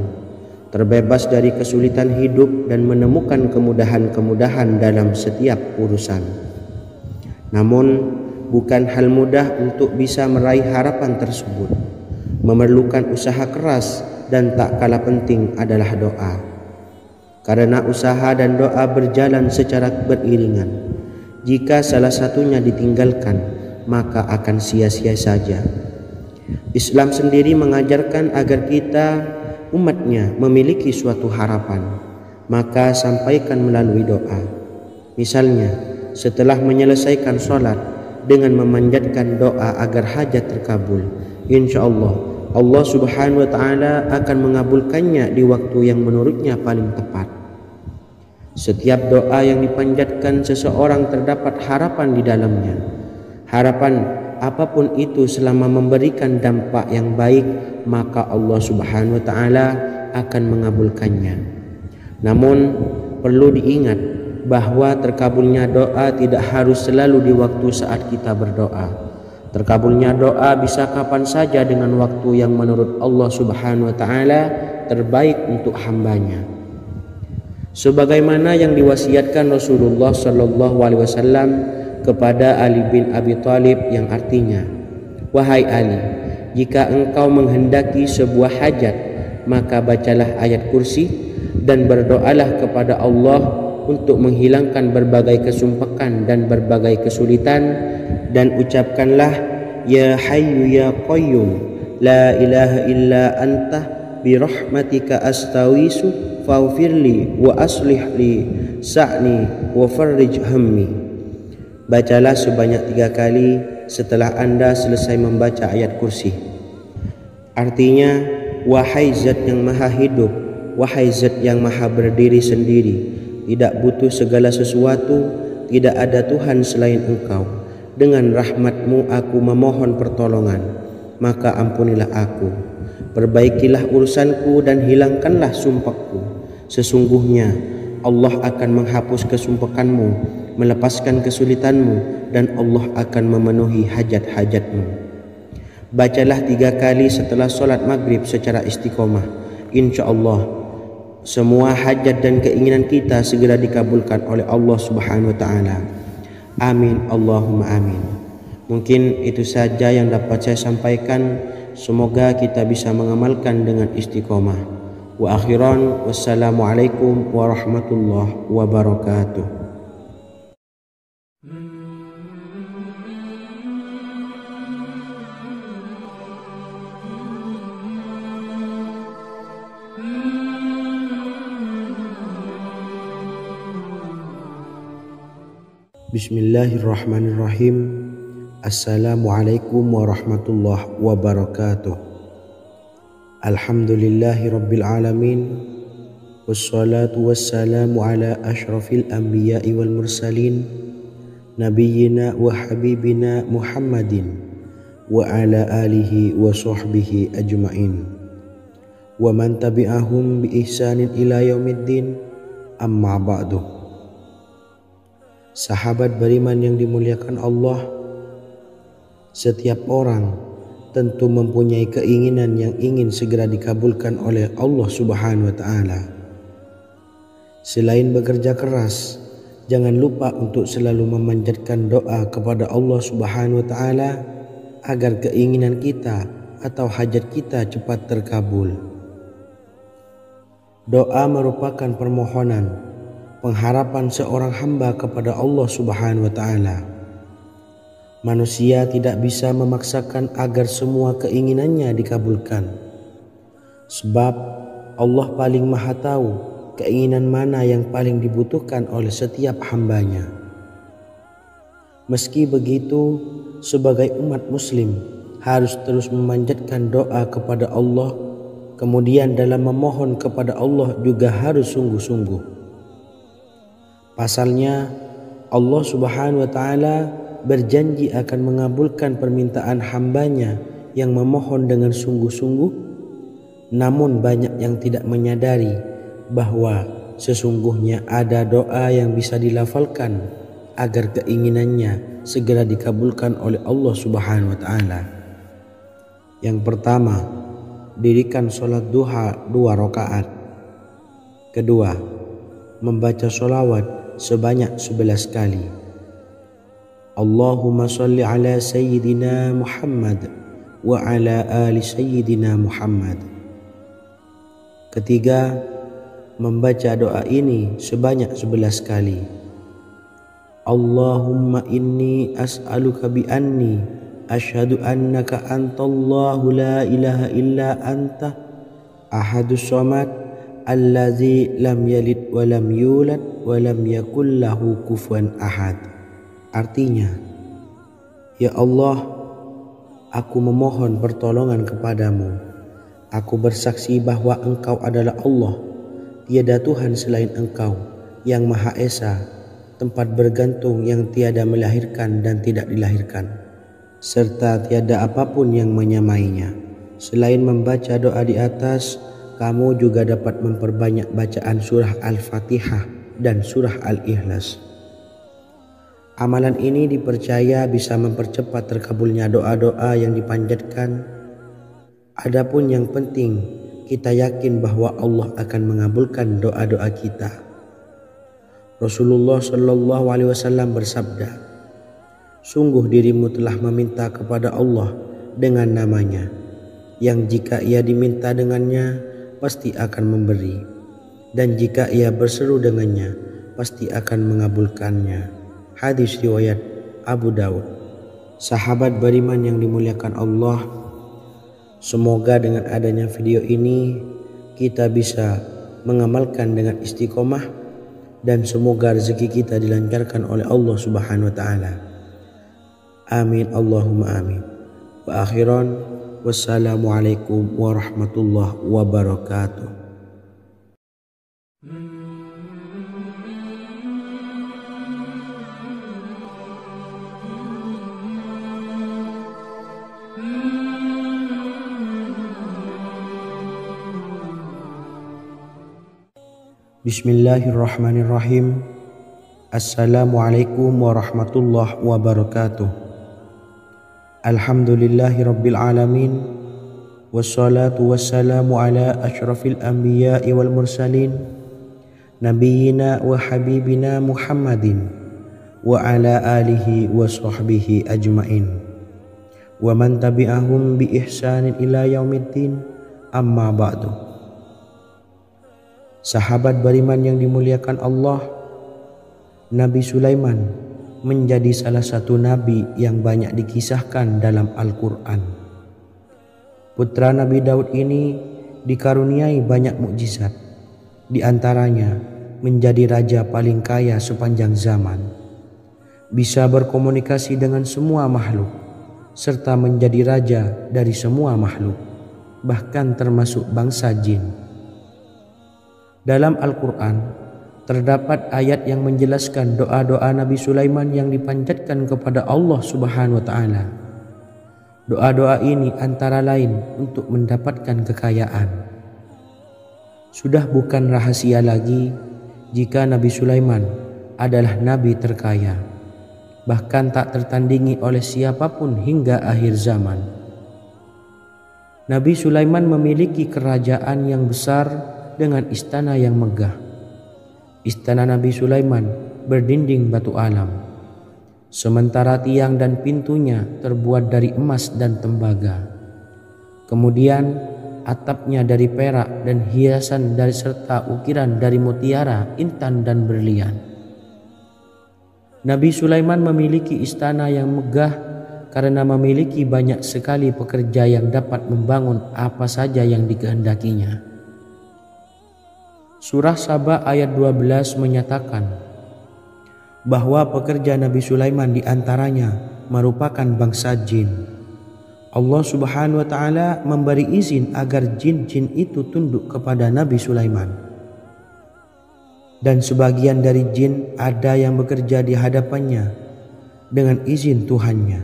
terbebas dari kesulitan hidup dan menemukan kemudahan-kemudahan dalam setiap urusan. Namun, bukan hal mudah untuk bisa meraih harapan tersebut. Memerlukan usaha keras dan tak kalah penting adalah doa. Karena usaha dan doa berjalan secara beriringan. Jika salah satunya ditinggalkan, maka akan sia-sia saja. Islam sendiri mengajarkan agar kita umatnya memiliki suatu harapan, maka sampaikan melalui doa. Misalnya, setelah menyelesaikan sholat dengan memanjatkan doa agar hajat terkabul, insya Allah Subhanahu wa Ta'ala akan mengabulkannya di waktu yang menurutnya paling tepat. Setiap doa yang dipanjatkan seseorang terdapat harapan di dalamnya. Harapan apapun itu selama memberikan dampak yang baik, maka Allah Subhanahu wa Ta'ala akan mengabulkannya. Namun perlu diingat bahwa terkabulnya doa tidak harus selalu di waktu saat kita berdoa. Terkabulnya doa bisa kapan saja dengan waktu yang menurut Allah Subhanahu wa Ta'ala terbaik untuk hambanya. Sebagaimana yang diwasiatkan Rasulullah sallallahu alaihi wasallam kepada Ali bin Abi Thalib yang artinya, "Wahai Ali, jika engkau menghendaki sebuah hajat, maka bacalah ayat kursi dan berdoalah kepada Allah untuk menghilangkan berbagai kesumpakan dan berbagai kesulitan, dan ucapkanlah, Ya Hayyu Ya Qayyum, La ilaha illa anta birahmatika astawisu faghfirli wa aslih li sa'ni wa farrij hammi." Bacalah sebanyak 3 kali setelah Anda selesai membaca ayat kursi. Artinya, wahai zat yang maha hidup, wahai zat yang maha berdiri sendiri, tidak butuh segala sesuatu, tidak ada Tuhan selain Engkau. Dengan rahmat-Mu aku memohon pertolongan, maka ampunilah aku. Perbaikilah urusanku dan hilangkanlah sumpahku. Sesungguhnya Allah akan menghapus kesumpahanmu, melepaskan kesulitanmu, dan Allah akan memenuhi hajat-hajatmu. Bacalah 3 kali setelah sholat maghrib secara istiqomah. Insya Allah semua hajat dan keinginan kita segera dikabulkan oleh Allah Subhanahu wa Ta'ala. Amin Allahumma amin. Mungkin itu saja yang dapat saya sampaikan. Semoga kita bisa mengamalkan dengan istiqomah. Wa akhiran, wassalamualaikum warahmatullahi wabarakatuh. Bismillahirrahmanirrahim. Assalamualaikum warahmatullahi wabarakatuh. Alhamdulillahi rabbil alamin. Wassalatu wassalamu ala ashrafil anbiya'i wal mursalin, nabiyyina wa habibina Muhammadin wa ala alihi wa sahbihi ajma'in wa man tabi'ahum bi ihsanin ila yaumiddin, amma ba'du. Sahabat beriman yang dimuliakan Allah, setiap orang tentu mempunyai keinginan yang ingin segera dikabulkan oleh Allah Subhanahu wa Ta'ala. Selain bekerja keras, jangan lupa untuk selalu memanjatkan doa kepada Allah Subhanahu wa Ta'ala agar keinginan kita atau hajat kita cepat terkabul. Doa merupakan permohonan, pengharapan seorang hamba kepada Allah Subhanahu wa Ta'ala. Manusia tidak bisa memaksakan agar semua keinginannya dikabulkan, sebab Allah paling maha tahu keinginan mana yang paling dibutuhkan oleh setiap hambanya. Meski begitu, sebagai umat muslim harus terus memanjatkan doa kepada Allah, kemudian dalam memohon kepada Allah juga harus sungguh-sungguh. Pasalnya, Allah Subhanahu wa Ta'ala berjanji akan mengabulkan permintaan hambanya yang memohon dengan sungguh-sungguh. Namun banyak yang tidak menyadari bahwa sesungguhnya ada doa yang bisa dilafalkan agar keinginannya segera dikabulkan oleh Allah Subhanahu wa Ta'ala. Yang pertama, dirikan sholat duha 2 rakaat. Kedua, membaca sholawat sebanyak 11 kali. Allahumma sholli ala Sayyidina Muhammad wa ala ali Sayyidina Muhammad. Ketiga, membaca doa ini sebanyak 11 kali. Allahumma inni as'aluka bi anni asyhadu annaka antallahu la ilaha illa anta ahadus samad allazi lam yalid wa lam yulad wa lam yakul lahu kufuwan ahad. Artinya, ya Allah, aku memohon pertolongan kepadamu. Aku bersaksi bahwa Engkau adalah Allah, tiada Tuhan selain Engkau, yang Maha Esa, tempat bergantung yang tiada melahirkan dan tidak dilahirkan, serta tiada apapun yang menyamainya. Selain membaca doa di atas, kamu juga dapat memperbanyak bacaan surah Al-Fatihah dan surah Al-Ikhlas. Amalan ini dipercaya bisa mempercepat terkabulnya doa-doa yang dipanjatkan. Adapun yang penting, kita yakin bahwa Allah akan mengabulkan doa-doa kita. Rasulullah Shallallahu Alaihi Wasallam bersabda, sungguh dirimu telah meminta kepada Allah dengan namanya, yang jika ia diminta dengannya, pasti akan memberi, dan jika ia berseru dengannya, pasti akan mengabulkannya. Hadis riwayat Abu Daud. Sahabat beriman yang dimuliakan Allah, semoga dengan adanya video ini kita bisa mengamalkan dengan istiqomah, dan semoga rezeki kita dilancarkan oleh Allah Subhanahu wa taala. Amin Allahumma amin. Wa akhiran, wassalamualaikum warahmatullahi wabarakatuh. Bismillahirrahmanirrahim. Assalamualaikum warahmatullahi wabarakatuh. Alhamdulillahi rabbil alamin. Wassalatu wassalamu ala asyrafil anbiya'i wal mursalin, nabiyyina wa habibina Muhammadin wa ala alihi wa sahbihi ajmain, wa man tabi'ahum bi ihsanin ila yaumiddin, amma ba'du. Sahabat beriman yang dimuliakan Allah, Nabi Sulaiman menjadi salah satu nabi yang banyak dikisahkan dalam Al-Quran. Putra Nabi Daud ini dikaruniai banyak mukjizat, di antaranya menjadi raja paling kaya sepanjang zaman, bisa berkomunikasi dengan semua makhluk, serta menjadi raja dari semua makhluk, bahkan termasuk bangsa jin. Dalam Al-Quran terdapat ayat yang menjelaskan doa-doa Nabi Sulaiman yang dipanjatkan kepada Allah Subhanahu wa taala. Doa-doa ini antara lain untuk mendapatkan kekayaan. Sudah bukan rahasia lagi jika Nabi Sulaiman adalah nabi terkaya, bahkan tak tertandingi oleh siapapun hingga akhir zaman. Nabi Sulaiman memiliki kerajaan yang besar dengan istana yang megah. Istana Nabi Sulaiman berdinding batu alam, sementara tiang dan pintunya terbuat dari emas dan tembaga. Kemudian atapnya dari perak dan hiasan dari serta ukiran dari mutiara, intan dan berlian. Nabi Sulaiman memiliki istana yang megah karena memiliki banyak sekali pekerja yang dapat membangun apa saja yang dikehendakinya. Surah Saba ayat 12 menyatakan bahwa pekerja Nabi Sulaiman diantaranya merupakan bangsa jin. Allah Subhanahu wa taala memberi izin agar jin-jin itu tunduk kepada Nabi Sulaiman. Dan sebagian dari jin ada yang bekerja di hadapannya dengan izin Tuhannya.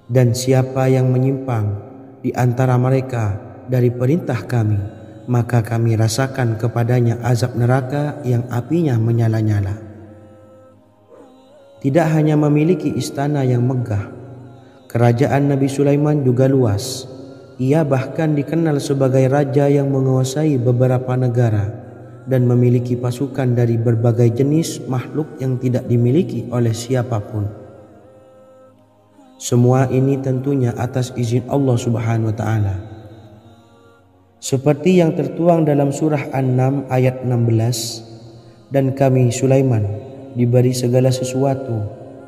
Dan siapa yang menyimpang di antara mereka dari perintah kami, maka kami rasakan kepadanya azab neraka yang apinya menyala-nyala. Tidak hanya memiliki istana yang megah, kerajaan Nabi Sulaiman juga luas. Ia bahkan dikenal sebagai raja yang menguasai beberapa negara dan memiliki pasukan dari berbagai jenis makhluk yang tidak dimiliki oleh siapapun. Semua ini tentunya atas izin Allah Subhanahu wa Ta'ala. Seperti yang tertuang dalam surah An-Naml ayat 16, dan kami Sulaiman diberi segala sesuatu,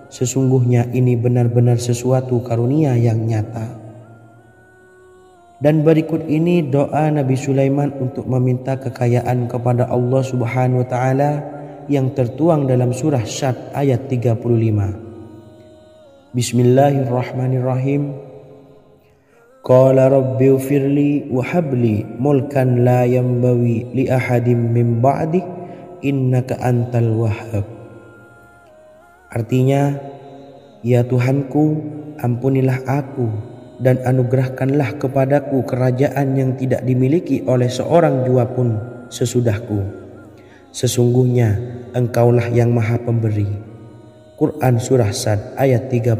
sesungguhnya ini benar-benar sesuatu karunia yang nyata. Dan berikut ini doa Nabi Sulaiman untuk meminta kekayaan kepada Allah Subhanahu wa Ta'ala yang tertuang dalam surah Syad ayat 35. Bismillahirrahmanirrahim. Qala rabbi ufirli wa habli mulkan la yanbawi li ahadim min ba'di innaka antal wahhab. Artinya, ya Tuhanku, ampunilah aku dan anugerahkanlah kepadaku kerajaan yang tidak dimiliki oleh seorang jua pun sesudahku. Sesungguhnya Engkaulah yang Maha Pemberi. Quran Surah Sad ayat 35.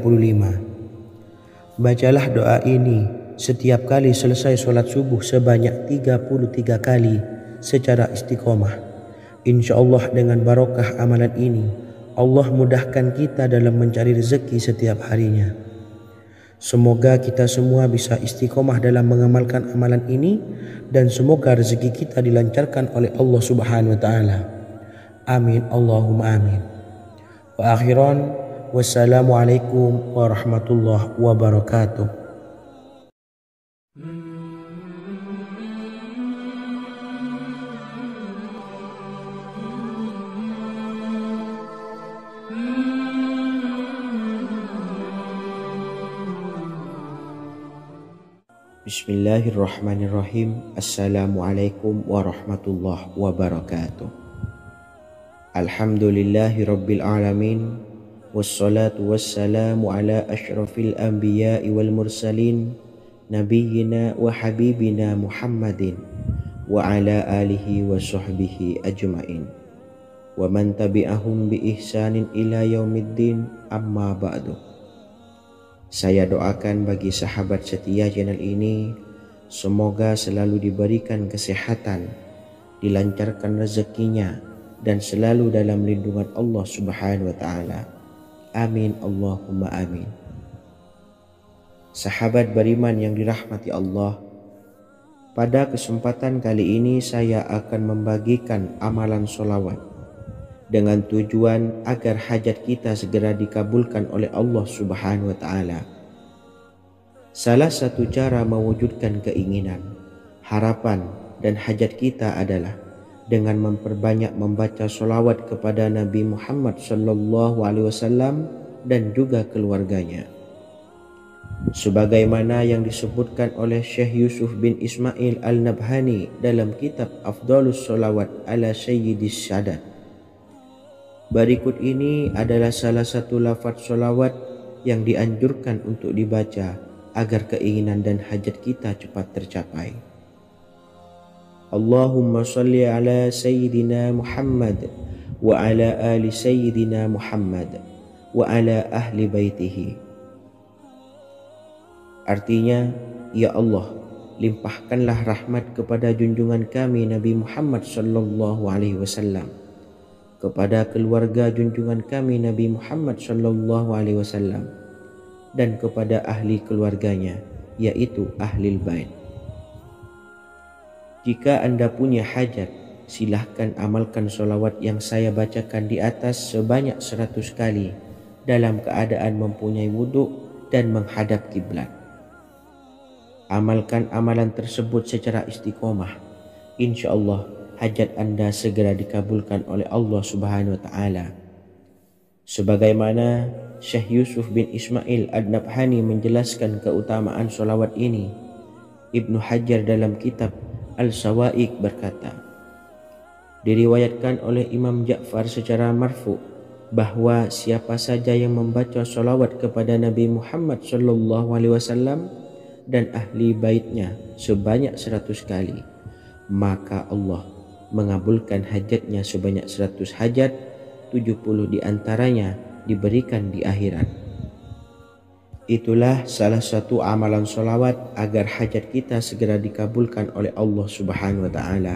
Bacalah doa ini setiap kali selesai sholat subuh sebanyak 33 kali secara istiqomah. Insya Allah dengan barokah amalan ini, Allah mudahkan kita dalam mencari rezeki setiap harinya. Semoga kita semua bisa istiqomah dalam mengamalkan amalan ini, dan semoga rezeki kita dilancarkan oleh Allah Subhanahu wa Ta'ala. Amin Allahumma amin. Wa akhiran, wassalamualaikum warahmatullahi wabarakatuh. Bismillahirrahmanirrahim. Assalamualaikum warahmatullahi wabarakatuh. Alhamdulillahi rabbil alamin. Wassalatu wassalamu ala ashrafil anbiya'i wal mursalin, nabiyyina wa habibina Muhammadin wa ala alihi wa sahbihi ajma'in wa man tabi'ahum bi ihsanin ila yaumiddin, amma ba'du. Saya doakan bagi sahabat setia channel ini, semoga selalu diberikan kesehatan, dilancarkan rezekinya, dan selalu dalam lindungan Allah Subhanahu wa Ta'ala. Amin Allahumma amin. Sahabat beriman yang dirahmati Allah, pada kesempatan kali ini saya akan membagikan amalan sholawat dengan tujuan agar hajat kita segera dikabulkan oleh Allah Subhanahu wa Ta'ala. Salah satu cara mewujudkan keinginan, harapan, dan hajat kita adalah dengan memperbanyak membaca sholawat kepada Nabi Muhammad SAW dan juga keluarganya. Sebagaimana yang disebutkan oleh Syekh Yusuf bin Ismail Al-Nabhani dalam kitab Afdhalus Sholawat ala Sayyidis Sadat. Berikut ini adalah salah satu lafaz sholawat yang dianjurkan untuk dibaca agar keinginan dan hajat kita cepat tercapai. Allahumma salli ala Sayyidina Muhammad wa ala ali Sayyidina Muhammad wa ala ahli baitihi. Artinya, ya Allah, limpahkanlah rahmat kepada junjungan kami Nabi Muhammad sallallahu alaihi wasallam, kepada keluarga junjungan kami Nabi Muhammad sallallahu alaihi wasallam, dan kepada ahli keluarganya, yaitu ahlil bait. Jika Anda punya hajat, silahkan amalkan sholawat yang saya bacakan di atas sebanyak 100 kali dalam keadaan mempunyai wudhu dan menghadap kiblat. Amalkan amalan tersebut secara istiqomah. Insya Allah hajat Anda segera dikabulkan oleh Allah Subhanahu wa Ta'ala. Sebagaimana Syekh Yusuf bin Ismail Ad-Nabhani menjelaskan keutamaan sholawat ini, Ibnu Hajar dalam kitab Al-Sawa'iq berkata, diriwayatkan oleh Imam Ja'far secara marfu bahwa siapa saja yang membaca sholawat kepada Nabi Muhammad SAW dan ahli baitnya sebanyak 100 kali, maka Allah mengabulkan hajatnya sebanyak 100 hajat, 70 diantaranya diberikan di akhirat. Itulah salah satu amalan sholawat agar hajat kita segera dikabulkan oleh Allah Subhanahu wa Ta'ala.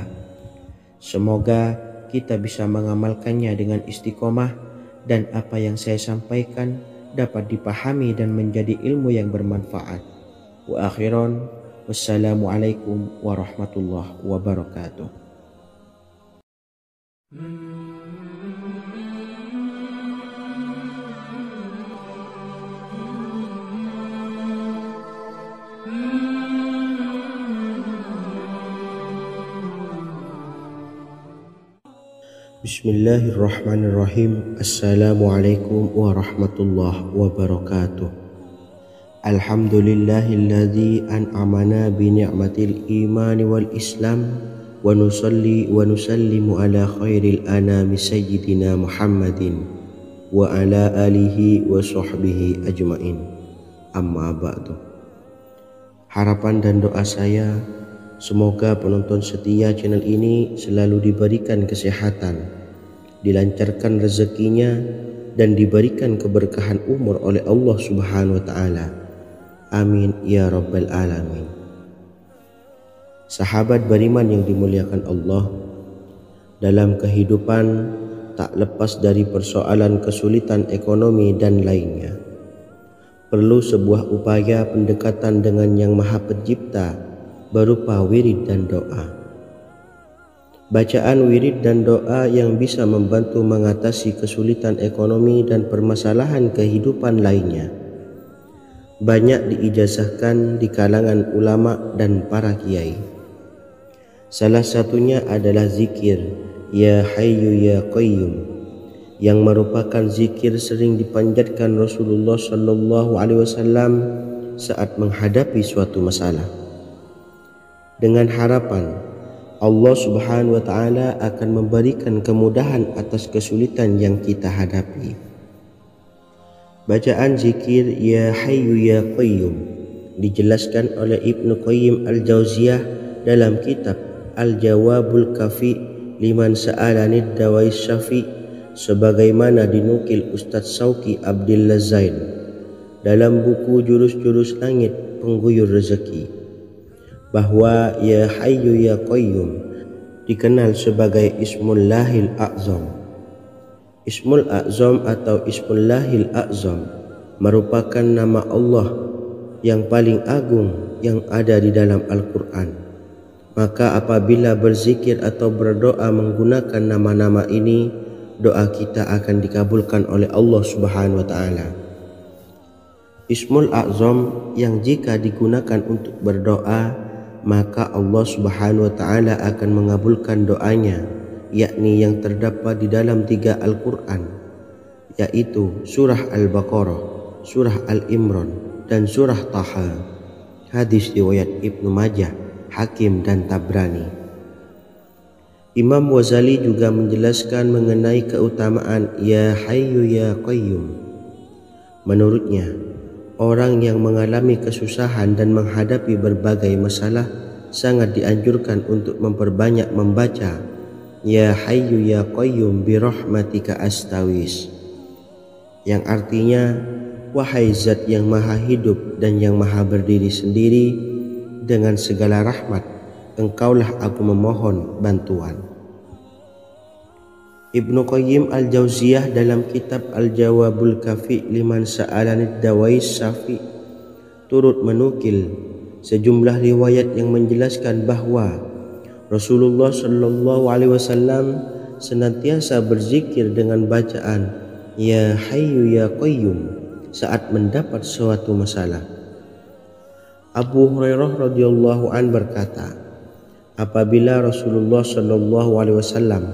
Semoga kita bisa mengamalkannya dengan istiqomah dan apa yang saya sampaikan dapat dipahami dan menjadi ilmu yang bermanfaat. Wa akhiran, wassalamualaikum warahmatullahi wabarakatuh. Bismillahirrahmanirrahim. Assalamualaikum warahmatullahi wabarakatuh. Alhamdulillahilladzi an'amana bi ni'matil imani wal islam wa nusalli wa nusallimu ala khairil anami sayyidina Muhammadin wa ala alihi wa sahbihi ajmain. Amma ba'du. Harapan dan doa saya, semoga penonton setia channel ini selalu diberikan kesehatan, dilancarkan rezekinya, dan diberikan keberkahan umur oleh Allah Subhanahu wa Ta'ala. Amin ya Rabbal Alamin. Sahabat beriman yang dimuliakan Allah, dalam kehidupan tak lepas dari persoalan kesulitan ekonomi dan lainnya. Perlu sebuah upaya pendekatan dengan Yang Maha Pencipta berupa wirid dan doa. Bacaan wirid dan doa yang bisa membantu mengatasi kesulitan ekonomi dan permasalahan kehidupan lainnya banyak diijazahkan di kalangan ulama dan para kiai. Salah satunya adalah zikir Ya Hayyu Ya Qayyum, yang merupakan zikir sering dipanjatkan Rasulullah SAW saat menghadapi suatu masalah, dengan harapan Allah Subhanahu wa Ta'ala akan memberikan kemudahan atas kesulitan yang kita hadapi. Bacaan zikir Ya Hayyu Ya Qayyum dijelaskan oleh Ibnu Qayyim Al-Jauziyah dalam kitab Al-Jawabul Kafi liman sa'alanid dawais syafi, sebagaimana dinukil Ustadz Sauki Abdillah Zain dalam buku Jurus-Jurus Langit Pengguyur Rezeki, bahwa Ya Hayyu Ya Qayyum dikenal sebagai Ismullahil A'zam. Ismul A'zam atau Ismullahil A'zam merupakan nama Allah yang paling agung yang ada di dalam Al-Quran. Maka apabila berzikir atau berdoa menggunakan nama-nama ini, doa kita akan dikabulkan oleh Allah Subhanahu wa Ta'ala. Ismul A'zam yang jika digunakan untuk berdoa, maka Allah Subhanahu wa Ta'ala akan mengabulkan doanya, yakni yang terdapat di dalam 3 Al-Quran, yaitu surah Al-Baqarah, surah Al-Imran, dan surah Taha. Hadis riwayat Ibnu Majah, Hakim, dan Tabrani. Imam Ghazali juga menjelaskan mengenai keutamaan Ya Hayyu Ya Qayyum. Menurutnya, orang yang mengalami kesusahan dan menghadapi berbagai masalah sangat dianjurkan untuk memperbanyak membaca Ya Hayyu Ya Qayyum bi rahmatika astawis, yang artinya, wahai zat yang maha hidup dan yang maha berdiri sendiri, dengan segala rahmat engkaulah aku memohon bantuan. Ibnu Qayyim Al-Jauziyah dalam kitab Al-Jawabul Kafi liman sa'alanid dawais syafi turut menukil sejumlah riwayat yang menjelaskan bahwa Rasulullah SAW senantiasa berzikir dengan bacaan Ya Hayyu Ya Qayyum saat mendapat suatu masalah. Abu Hurairah radhiyallahu an berkata, apabila Rasulullah SAW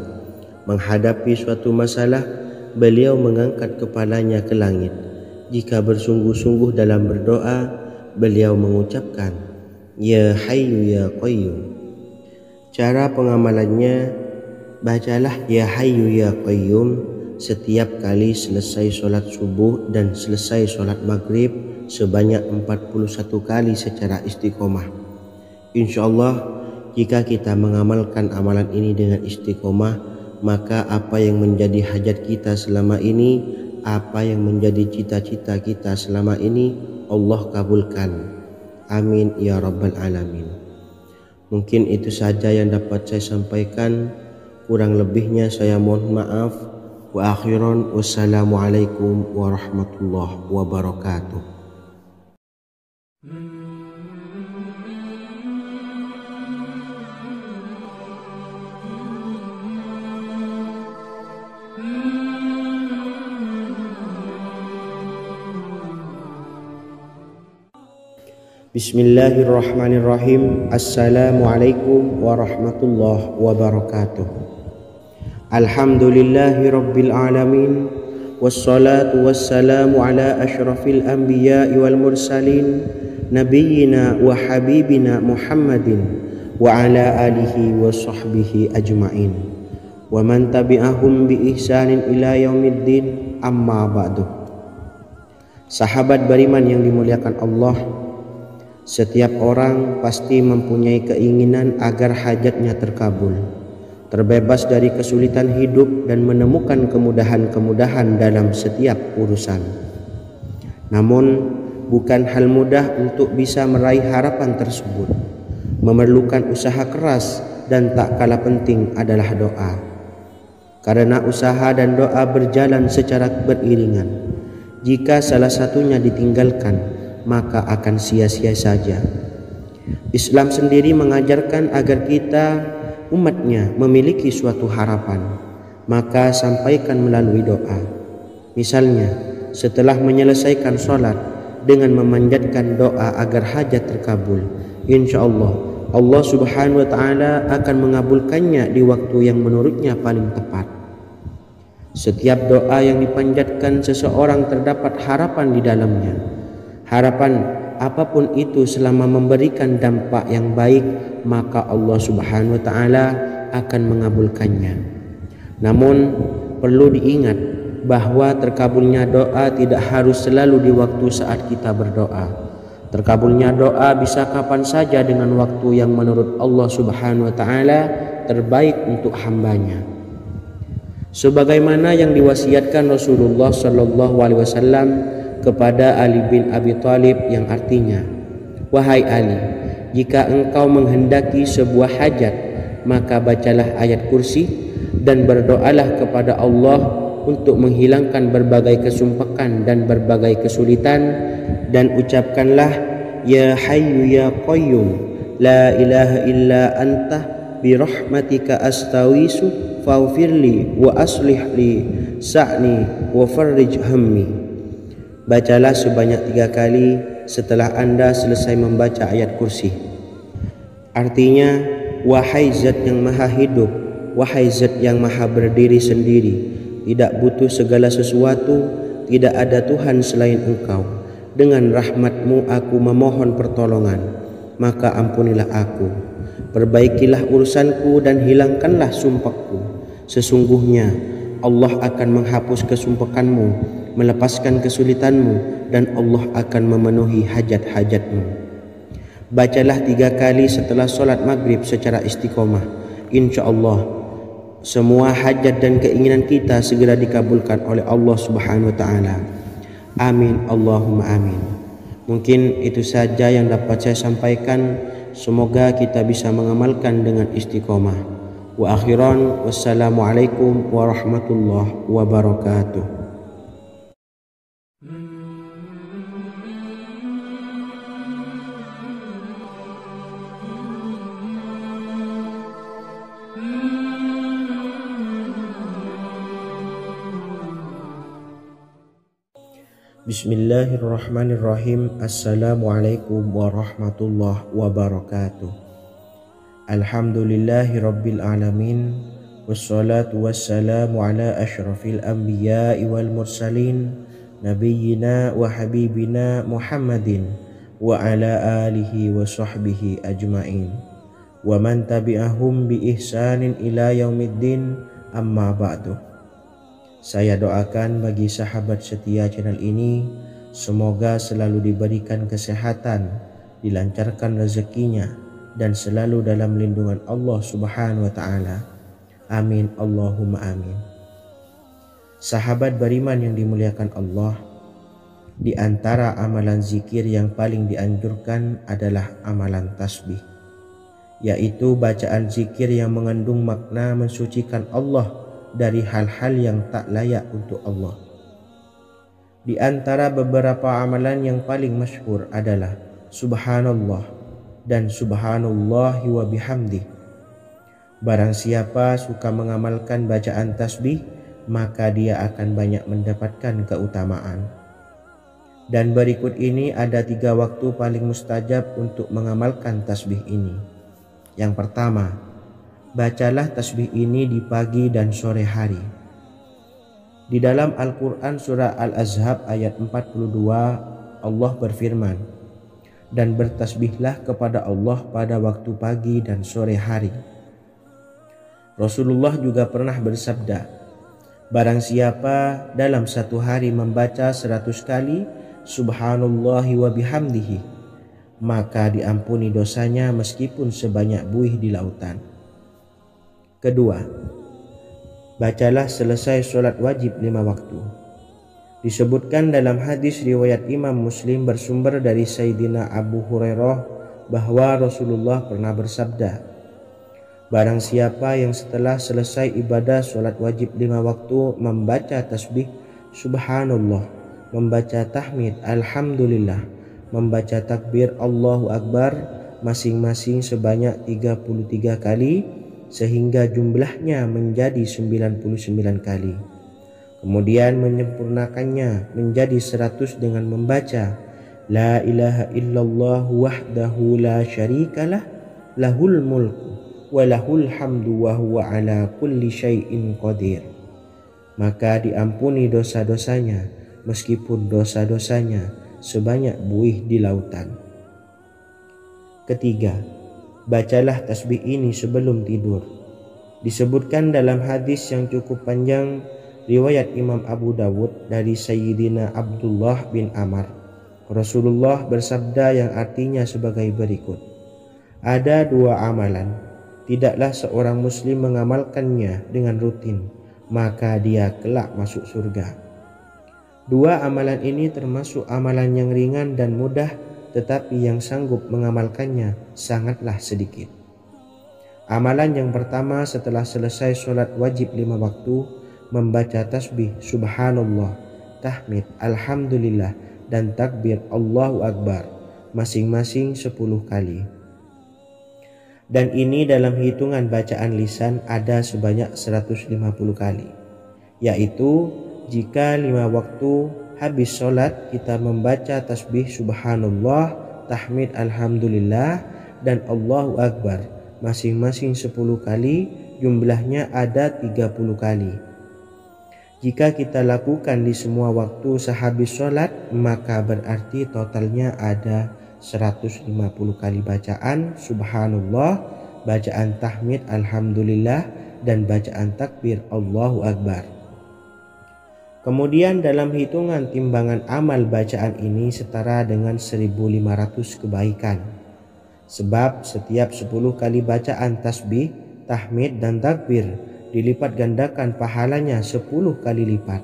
menghadapi suatu masalah, beliau mengangkat kepalanya ke langit. Jika bersungguh-sungguh dalam berdoa, beliau mengucapkan Ya Hayyu Ya Qayyum. Cara pengamalannya, bacalah Ya Hayyu Ya Qayyum setiap kali selesai sholat subuh dan selesai sholat maghrib sebanyak 41 kali secara istiqomah. Insyaallah, jika kita mengamalkan amalan ini dengan istiqomah, maka apa yang menjadi hajat kita selama ini, apa yang menjadi cita-cita kita selama ini, Allah kabulkan. Amin ya Rabbal Alamin. Mungkin itu saja yang dapat saya sampaikan. Kurang lebihnya saya mohon maaf. Wa akhiran, wassalamualaikum warahmatullahi wabarakatuh. Bismillahirrahmanirrahim. Assalamualaikum warahmatullahi wabarakatuh. Alhamdulillahi rabbil alamin. Wassalatu wassalamu ala ashrafil anbiya'i wal mursalin, nabiyyina wa habibina Muhammadin wa ala alihi wa sahbihi ajma'in, wa man tabi'ahum bi ihsanin ila yaumiddin, amma ba'du. Sahabat beriman yang dimuliakan Allah, setiap orang pasti mempunyai keinginan agar hajatnya terkabul, terbebas dari kesulitan hidup dan menemukan kemudahan-kemudahan dalam setiap urusan. Namun, bukan hal mudah untuk bisa meraih harapan tersebut. Memerlukan usaha keras dan tak kalah penting adalah doa. Karena usaha dan doa berjalan secara beriringan. Jika salah satunya ditinggalkan, maka akan sia-sia saja. Islam sendiri mengajarkan agar kita umatnya memiliki suatu harapan, maka sampaikan melalui doa. Misalnya, setelah menyelesaikan sholat dengan memanjatkan doa agar hajat terkabul, insya Allah subhanahu wa ta'ala akan mengabulkannya di waktu yang menurutnya paling tepat. Setiap doa yang dipanjatkan seseorang terdapat harapan di dalamnya. Harapan apapun itu selama memberikan dampak yang baik, maka Allah subhanahu wa ta'ala akan mengabulkannya. Namun perlu diingat bahwa terkabulnya doa tidak harus selalu di waktu saat kita berdoa. Terkabulnya doa bisa kapan saja dengan waktu yang menurut Allah subhanahu wa ta'ala terbaik untuk hambanya. Sebagaimana yang diwasiatkan Rasulullah sallallahu alaihi wasallam kepada Ali bin Abi Thalib, yang artinya, wahai Ali, jika engkau menghendaki sebuah hajat, maka bacalah ayat kursi dan berdoalah kepada Allah untuk menghilangkan berbagai kesumpakan dan berbagai kesulitan, dan ucapkanlah, ya hayyu ya qayyum la ilaha illa anta birahmatika astawisu faghfirli wa aslih li sa'ni wa farrij hammi. Bacalah sebanyak 3 kali setelah Anda selesai membaca ayat kursi. Artinya, wahai zat yang maha hidup, wahai zat yang maha berdiri sendiri, tidak butuh segala sesuatu, tidak ada Tuhan selain Engkau. Dengan rahmat-Mu aku memohon pertolongan, maka ampunilah aku. Perbaikilah urusanku dan hilangkanlah sumpahku. Sesungguhnya Allah akan menghapus kesumpahanmu, melepaskan kesulitanmu, dan Allah akan memenuhi hajat-hajatmu. Bacalah 3 kali setelah sholat maghrib secara istiqomah. Insya Allah semua hajat dan keinginan kita segera dikabulkan oleh Allah subhanahu wa ta'ala. Amin Allahumma amin. Mungkin itu saja yang dapat saya sampaikan. Semoga kita bisa mengamalkan dengan istiqomah. Wa akhiran, wassalamualaikum warahmatullahi wabarakatuh. Bismillahirrahmanirrahim. Assalamualaikum warahmatullahi wabarakatuh. Alhamdulillahi rabbil alamin. Wassalatu wassalamu ala ashrafil anbiya'i wal mursalin, nabiyyina wa habibina Muhammadin wa ala alihi wa sahbihi ajma'in, wa man tabi'ahum bi ihsanin ila yaumiddin, amma ba'du. Saya doakan bagi sahabat setia channel ini, semoga selalu diberikan kesehatan, dilancarkan rezekinya, dan selalu dalam lindungan Allah subhanahu wa ta'ala. Amin Allahumma amin. Sahabat beriman yang dimuliakan Allah, di antara amalan zikir yang paling dianjurkan adalah amalan tasbih, yaitu bacaan zikir yang mengandung makna mensucikan Allah dari hal-hal yang tak layak untuk Allah. Di antara beberapa amalan yang paling masyhur adalah Subhanallah dan Subhanallahi wa bihamdih. Barang siapa suka mengamalkan bacaan tasbih, maka dia akan banyak mendapatkan keutamaan. Dan berikut ini ada 3 waktu paling mustajab untuk mengamalkan tasbih ini. Yang pertama, bacalah tasbih ini di pagi dan sore hari. Di dalam Al-Quran surah Al-Ahzab ayat 42, Allah berfirman, dan bertasbihlah kepada Allah pada waktu pagi dan sore hari. Rasulullah juga pernah bersabda, barang siapa dalam satu hari membaca 100 kali Subhanallahi wa bihamdihi, maka diampuni dosanya meskipun sebanyak buih di lautan. Kedua, bacalah selesai sholat wajib 5 waktu. Disebutkan dalam hadis riwayat Imam Muslim bersumber dari Sayyidina Abu Hurairah bahwa Rasulullah pernah bersabda, barang siapa yang setelah selesai ibadah sholat wajib 5 waktu membaca tasbih Subhanallah, membaca tahmid Alhamdulillah, membaca takbir Allahu Akbar masing-masing sebanyak 33 kali sehingga jumlahnya menjadi 99 kali. Kemudian menyempurnakannya menjadi 100 dengan membaca La ilaha illallah wahdahu la syarikalah lahul mulku wa lahul hamdu wa huwa ala kulli syai'in qadir. Maka diampuni dosa-dosanya meskipun dosa-dosanya sebanyak buih di lautan. Ketiga, bacalah tasbih ini sebelum tidur. Disebutkan dalam hadis yang cukup panjang riwayat Imam Abu Dawud dari Sayyidina Abdullah bin Amr, Rasulullah bersabda yang artinya sebagai berikut, ada 2 amalan, tidaklah seorang muslim mengamalkannya dengan rutin, maka dia kelak masuk surga. 2 amalan ini termasuk amalan yang ringan dan mudah, tetapi yang sanggup mengamalkannya sangatlah sedikit. Amalan yang pertama setelah selesai sholat wajib 5 waktu, membaca tasbih Subhanallah, tahmid Alhamdulillah, dan takbir Allahu Akbar masing-masing 10 kali. Dan ini dalam hitungan bacaan lisan ada sebanyak 150 kali, yaitu jika 5 waktu habis sholat kita membaca tasbih Subhanallah, tahmid Alhamdulillah, dan Allahu Akbar masing-masing 10 kali, jumlahnya ada 30 kali. Jika kita lakukan di semua waktu sehabis sholat, maka berarti totalnya ada 150 kali bacaan Subhanallah, bacaan tahmid Alhamdulillah, dan bacaan takbir Allahu Akbar. Kemudian dalam hitungan timbangan amal bacaan ini setara dengan 1500 kebaikan. Sebab setiap 10 kali bacaan tasbih, tahmid, dan takbir dilipat gandakan pahalanya 10 kali lipat.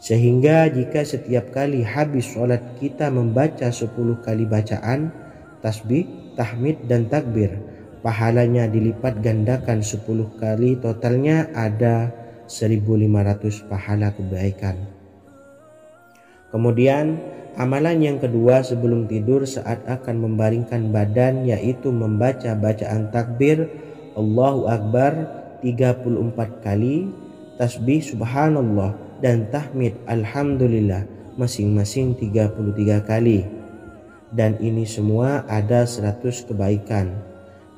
Sehingga jika setiap kali habis sholat kita membaca 10 kali bacaan tasbih, tahmid, dan takbir, pahalanya dilipat gandakan 10 kali, totalnya ada 1500 pahala kebaikan. Kemudian amalan yang kedua sebelum tidur saat akan membaringkan badan, yaitu membaca bacaan takbir Allahu Akbar 34 kali, tasbih Subhanallah, dan tahmid Alhamdulillah masing-masing 33 kali. Dan ini semua ada 100 kebaikan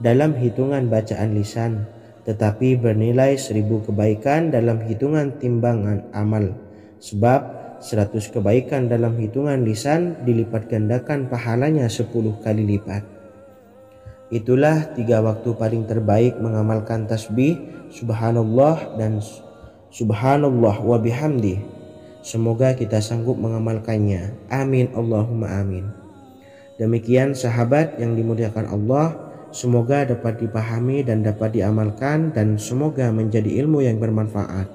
dalam hitungan bacaan lisan, tetapi bernilai 1000 kebaikan dalam hitungan timbangan amal. Sebab 100 kebaikan dalam hitungan lisan dilipat gandakan pahalanya 10 kali lipat. Itulah 3 waktu paling terbaik mengamalkan tasbih Subhanallah dan Subhanallah wa bihamdih. Semoga kita sanggup mengamalkannya. Amin Allahumma amin. Demikian sahabat yang dimuliakan Allah, semoga dapat dipahami dan dapat diamalkan, dan semoga menjadi ilmu yang bermanfaat.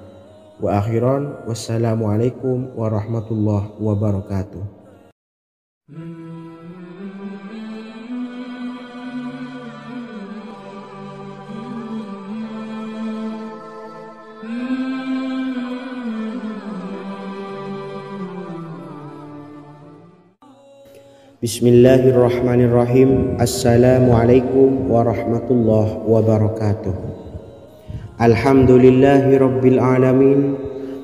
Wa akhiran, wassalamualaikum warahmatullahi wabarakatuh. Bismillahirrahmanirrahim. Assalamualaikum warahmatullahi wabarakatuh. Alhamdulillahi rabbil alamin.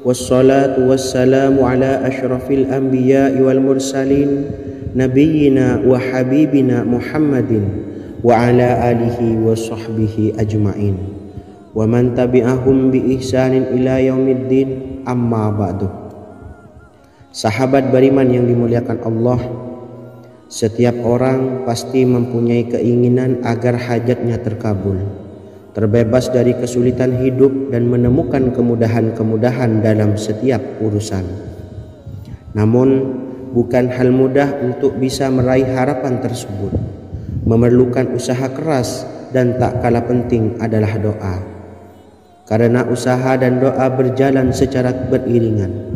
Wassalatu wassalamu ala ashrafil anbiya'i wal mursalin, nabiyyina wa habibina Muhammadin wa ala alihi wa sahbihi ajma'in wa man tabi'ahum bi ihsanin ila yaumiddin, amma ba'du. Sahabat beriman yang dimuliakan Allah, setiap orang pasti mempunyai keinginan agar hajatnya terkabul, terbebas dari kesulitan hidup dan menemukan kemudahan-kemudahan dalam setiap urusan. Namun bukan hal mudah untuk bisa meraih harapan tersebut. Memerlukan usaha keras dan tak kalah penting adalah doa. Karena usaha dan doa berjalan secara beriringan.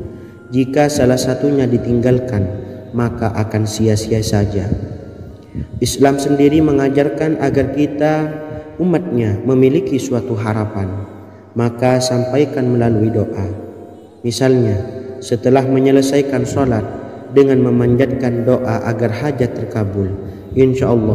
Jika salah satunya ditinggalkan, maka akan sia-sia saja. Islam sendiri mengajarkan agar kita umatnya memiliki suatu harapan, maka sampaikan melalui doa. Misalnya, setelah menyelesaikan sholat dengan memanjatkan doa agar hajat terkabul, insya Allah